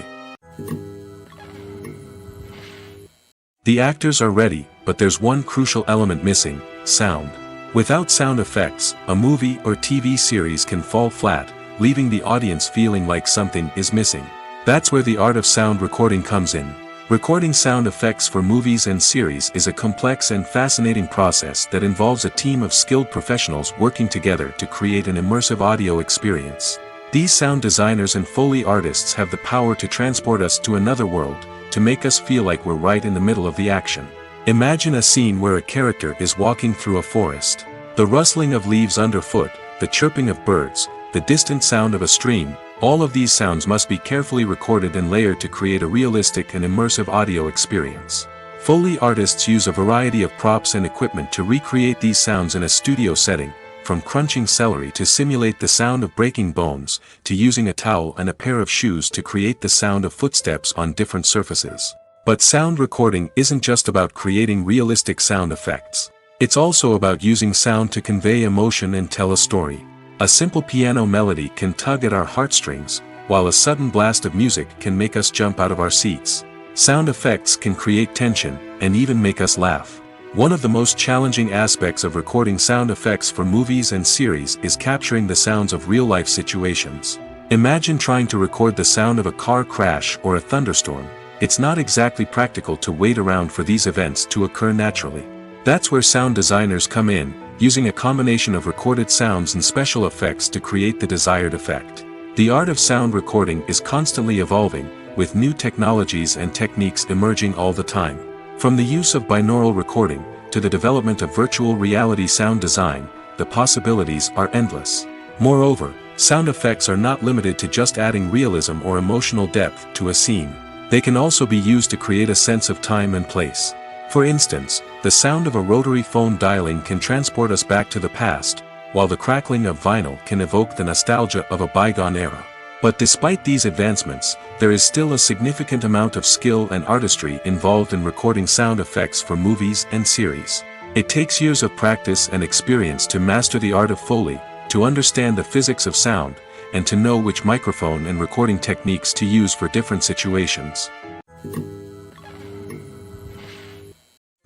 The actors are ready, but there's one crucial element missing: sound. Without sound effects, a movie or TV series can fall flat, leaving the audience feeling like something is missing. That's where the art of sound recording comes in. Recording sound effects for movies and series is a complex and fascinating process that involves a team of skilled professionals working together to create an immersive audio experience. These sound designers and Foley artists have the power to transport us to another world, to make us feel like we're right in the middle of the action. Imagine a scene where a character is walking through a forest. The rustling of leaves underfoot, the chirping of birds, the distant sound of a stream, all of these sounds must be carefully recorded and layered to create a realistic and immersive audio experience. Foley artists use a variety of props and equipment to recreate these sounds in a studio setting, from crunching celery to simulate the sound of breaking bones, to using a towel and a pair of shoes to create the sound of footsteps on different surfaces. But sound recording isn't just about creating realistic sound effects. It's also about using sound to convey emotion and tell a story. A simple piano melody can tug at our heartstrings, while a sudden blast of music can make us jump out of our seats. Sound effects can create tension, and even make us laugh. One of the most challenging aspects of recording sound effects for movies and series is capturing the sounds of real-life situations. Imagine trying to record the sound of a car crash or a thunderstorm. It's not exactly practical to wait around for these events to occur naturally. That's where sound designers come in, using a combination of recorded sounds and special effects to create the desired effect. The art of sound recording is constantly evolving, with new technologies and techniques emerging all the time. From the use of binaural recording, to the development of virtual reality sound design, the possibilities are endless. Moreover, sound effects are not limited to just adding realism or emotional depth to a scene. They can also be used to create a sense of time and place. For instance, the sound of a rotary phone dialing can transport us back to the past, while the crackling of vinyl can evoke the nostalgia of a bygone era. But despite these advancements, there is still a significant amount of skill and artistry involved in recording sound effects for movies and series. It takes years of practice and experience to master the art of Foley, to understand the physics of sound, and to know which microphone and recording techniques to use for different situations.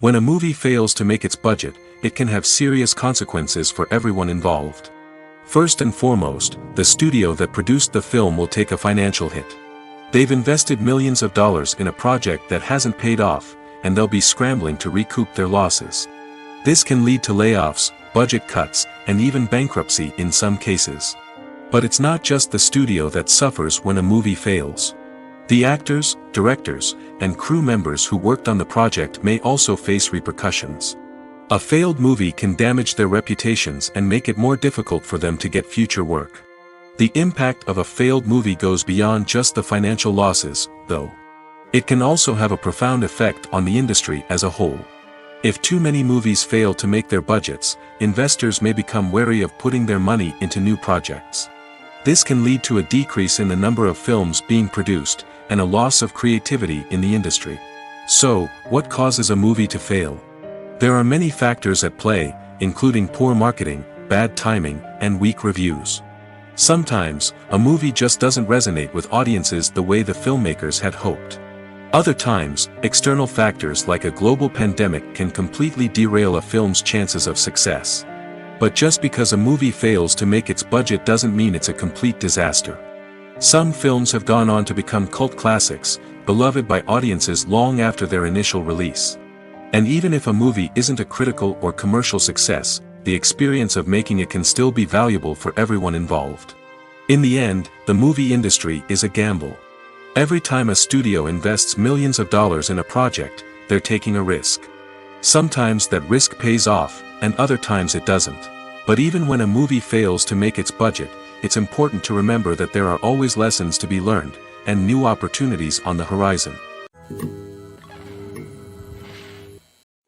When a movie fails to make its budget, it can have serious consequences for everyone involved. First and foremost, the studio that produced the film will take a financial hit. They've invested millions of dollars in a project that hasn't paid off, and they'll be scrambling to recoup their losses. This can lead to layoffs, budget cuts, and even bankruptcy in some cases. But it's not just the studio that suffers when a movie fails. The actors, directors, and crew members who worked on the project may also face repercussions. A failed movie can damage their reputations and make it more difficult for them to get future work. The impact of a failed movie goes beyond just the financial losses, though. It can also have a profound effect on the industry as a whole. If too many movies fail to make their budgets, investors may become wary of putting their money into new projects. This can lead to a decrease in the number of films being produced, and a loss of creativity in the industry. So, what causes a movie to fail? There are many factors at play, including poor marketing, bad timing, and weak reviews. Sometimes, a movie just doesn't resonate with audiences the way the filmmakers had hoped. Other times, external factors like a global pandemic can completely derail a film's chances of success. But just because a movie fails to make its budget doesn't mean it's a complete disaster. Some films have gone on to become cult classics, beloved by audiences long after their initial release. And even if a movie isn't a critical or commercial success, the experience of making it can still be valuable for everyone involved. In the end, the movie industry is a gamble. Every time a studio invests millions of dollars in a project, they're taking a risk. Sometimes that risk pays off, and other times it doesn't. But even when a movie fails to make its budget, it's important to remember that there are always lessons to be learned, and new opportunities on the horizon.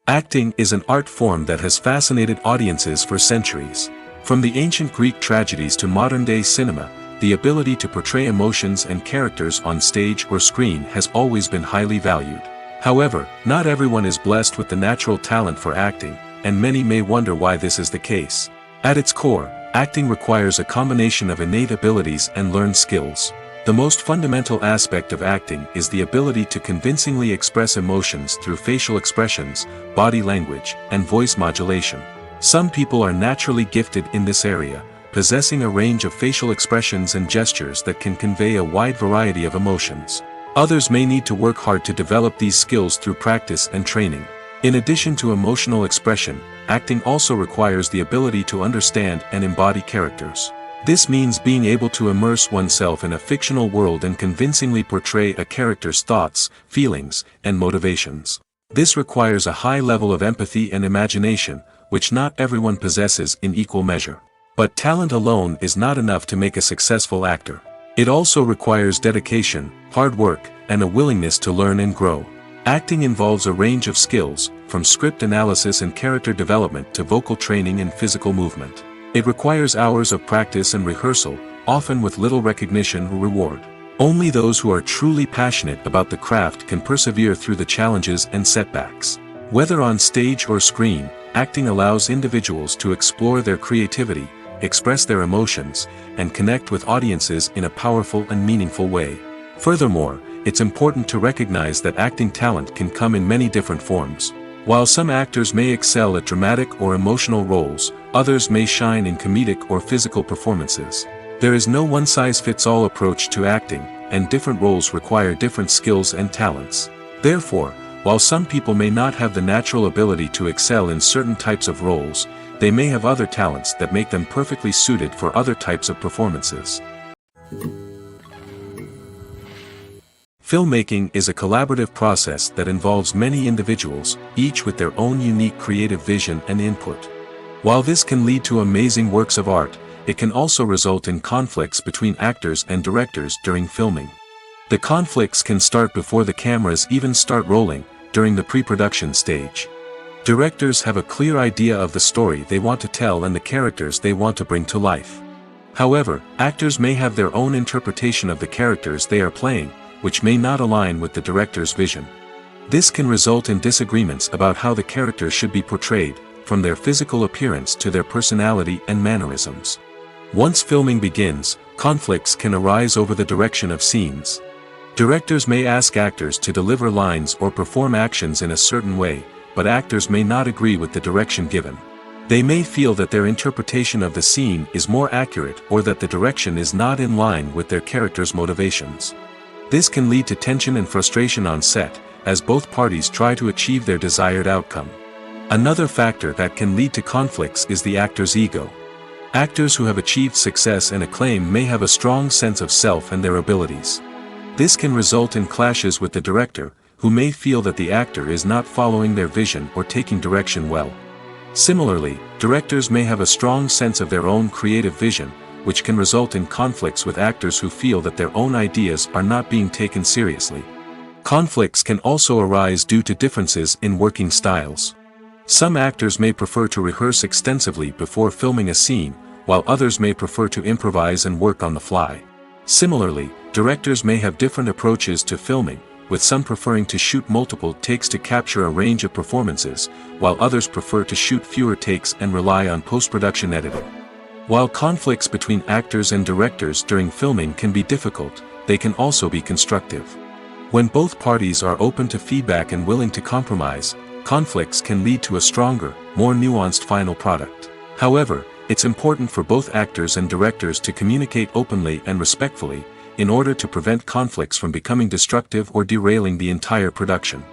Acting is an art form that has fascinated audiences for centuries. From the ancient Greek tragedies to modern-day cinema, the ability to portray emotions and characters on stage or screen has always been highly valued. However, not everyone is blessed with the natural talent for acting, and many may wonder why this is the case. At its core, acting requires a combination of innate abilities and learned skills. The most fundamental aspect of acting is the ability to convincingly express emotions through facial expressions, body language, and voice modulation. Some people are naturally gifted in this area, possessing a range of facial expressions and gestures that can convey a wide variety of emotions. Others may need to work hard to develop these skills through practice and training. In addition to emotional expression, acting also requires the ability to understand and embody characters. This means being able to immerse oneself in a fictional world and convincingly portray a character's thoughts, feelings, and motivations. This requires a high level of empathy and imagination, which not everyone possesses in equal measure. But talent alone is not enough to make a successful actor. It also requires dedication, hard work, and a willingness to learn and grow. Acting involves a range of skills, from script analysis and character development to vocal training and physical movement. It requires hours of practice and rehearsal, often with little recognition or reward. Only those who are truly passionate about the craft can persevere through the challenges and setbacks. Whether on stage or screen, acting allows individuals to explore their creativity, express their emotions, and connect with audiences in a powerful and meaningful way. Furthermore, it's important to recognize that acting talent can come in many different forms. While some actors may excel at dramatic or emotional roles, others may shine in comedic or physical performances. There is no one-size-fits-all approach to acting, and different roles require different skills and talents. Therefore, while some people may not have the natural ability to excel in certain types of roles, they may have other talents that make them perfectly suited for other types of performances. Filmmaking is a collaborative process that involves many individuals, each with their own unique creative vision and input. While this can lead to amazing works of art, it can also result in conflicts between actors and directors during filming. The conflicts can start before the cameras even start rolling, during the pre-production stage. Directors have a clear idea of the story they want to tell and the characters they want to bring to life. However, actors may have their own interpretation of the characters they are playing, which may not align with the director's vision. This can result in disagreements about how the characters should be portrayed, from their physical appearance to their personality and mannerisms. Once filming begins, conflicts can arise over the direction of scenes. Directors may ask actors to deliver lines or perform actions in a certain way, but actors may not agree with the direction given. They may feel that their interpretation of the scene is more accurate or that the direction is not in line with their character's motivations. This can lead to tension and frustration on set, as both parties try to achieve their desired outcome. Another factor that can lead to conflicts is the actor's ego. Actors who have achieved success and acclaim may have a strong sense of self and their abilities. This can result in clashes with the director, who may feel that the actor is not following their vision or taking direction well. Similarly, directors may have a strong sense of their own creative vision, which can result in conflicts with actors who feel that their own ideas are not being taken seriously. Conflicts can also arise due to differences in working styles. Some actors may prefer to rehearse extensively before filming a scene, while others may prefer to improvise and work on the fly. Similarly, directors may have different approaches to filming, with some preferring to shoot multiple takes to capture a range of performances, while others prefer to shoot fewer takes and rely on post-production editing. While conflicts between actors and directors during filming can be difficult, they can also be constructive. When both parties are open to feedback and willing to compromise, conflicts can lead to a stronger, more nuanced final product. However, it's important for both actors and directors to communicate openly and respectfully, in order to prevent conflicts from becoming destructive or derailing the entire production.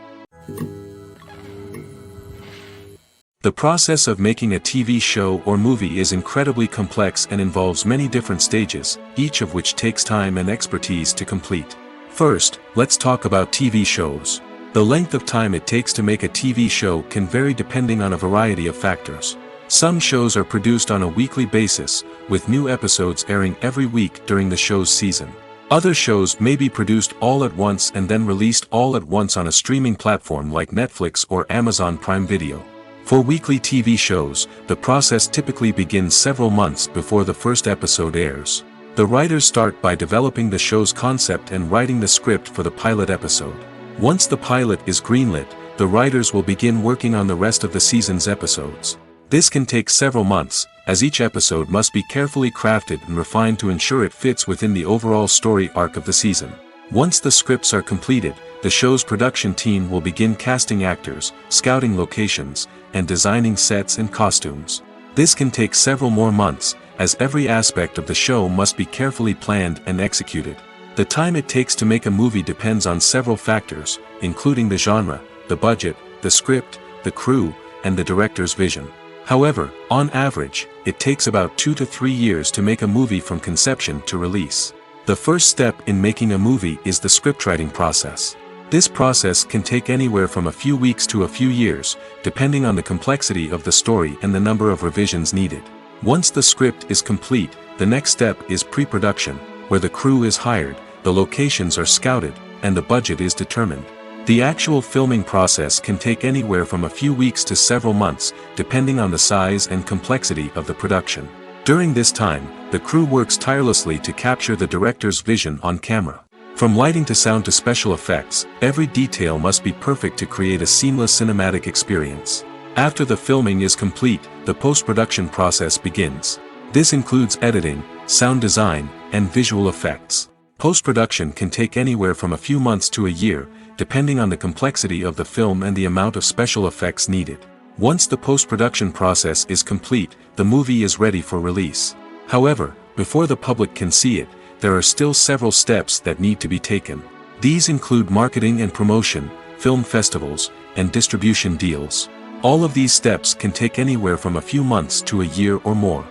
The process of making a TV show or movie is incredibly complex and involves many different stages, each of which takes time and expertise to complete. First, let's talk about TV shows. The length of time it takes to make a TV show can vary depending on a variety of factors. Some shows are produced on a weekly basis, with new episodes airing every week during the show's season. Other shows may be produced all at once and then released all at once on a streaming platform like Netflix or Amazon Prime Video. For weekly TV shows, the process typically begins several months before the first episode airs. The writers start by developing the show's concept and writing the script for the pilot episode. Once the pilot is greenlit, the writers will begin working on the rest of the season's episodes. This can take several months, as each episode must be carefully crafted and refined to ensure it fits within the overall story arc of the season. Once the scripts are completed, the show's production team will begin casting actors, scouting locations, and designing sets and costumes. This can take several more months, as every aspect of the show must be carefully planned and executed. The time it takes to make a movie depends on several factors, including the genre, the budget, the script, the crew, and the director's vision. However, on average, it takes about 2 to 3 years to make a movie from conception to release. The first step in making a movie is the scriptwriting process. This process can take anywhere from a few weeks to a few years, depending on the complexity of the story and the number of revisions needed. Once the script is complete, the next step is pre-production, where the crew is hired, the locations are scouted, and the budget is determined. The actual filming process can take anywhere from a few weeks to several months, depending on the size and complexity of the production. During this time, the crew works tirelessly to capture the director's vision on camera. From lighting to sound to special effects, every detail must be perfect to create a seamless cinematic experience. After the filming is complete, the post-production process begins. This includes editing, sound design, and visual effects. Post-production can take anywhere from a few months to a year, depending on the complexity of the film and the amount of special effects needed. Once the post-production process is complete, the movie is ready for release. However, before the public can see it, there are still several steps that need to be taken. These include marketing and promotion, film festivals, and distribution deals. All of these steps can take anywhere from a few months to a year or more.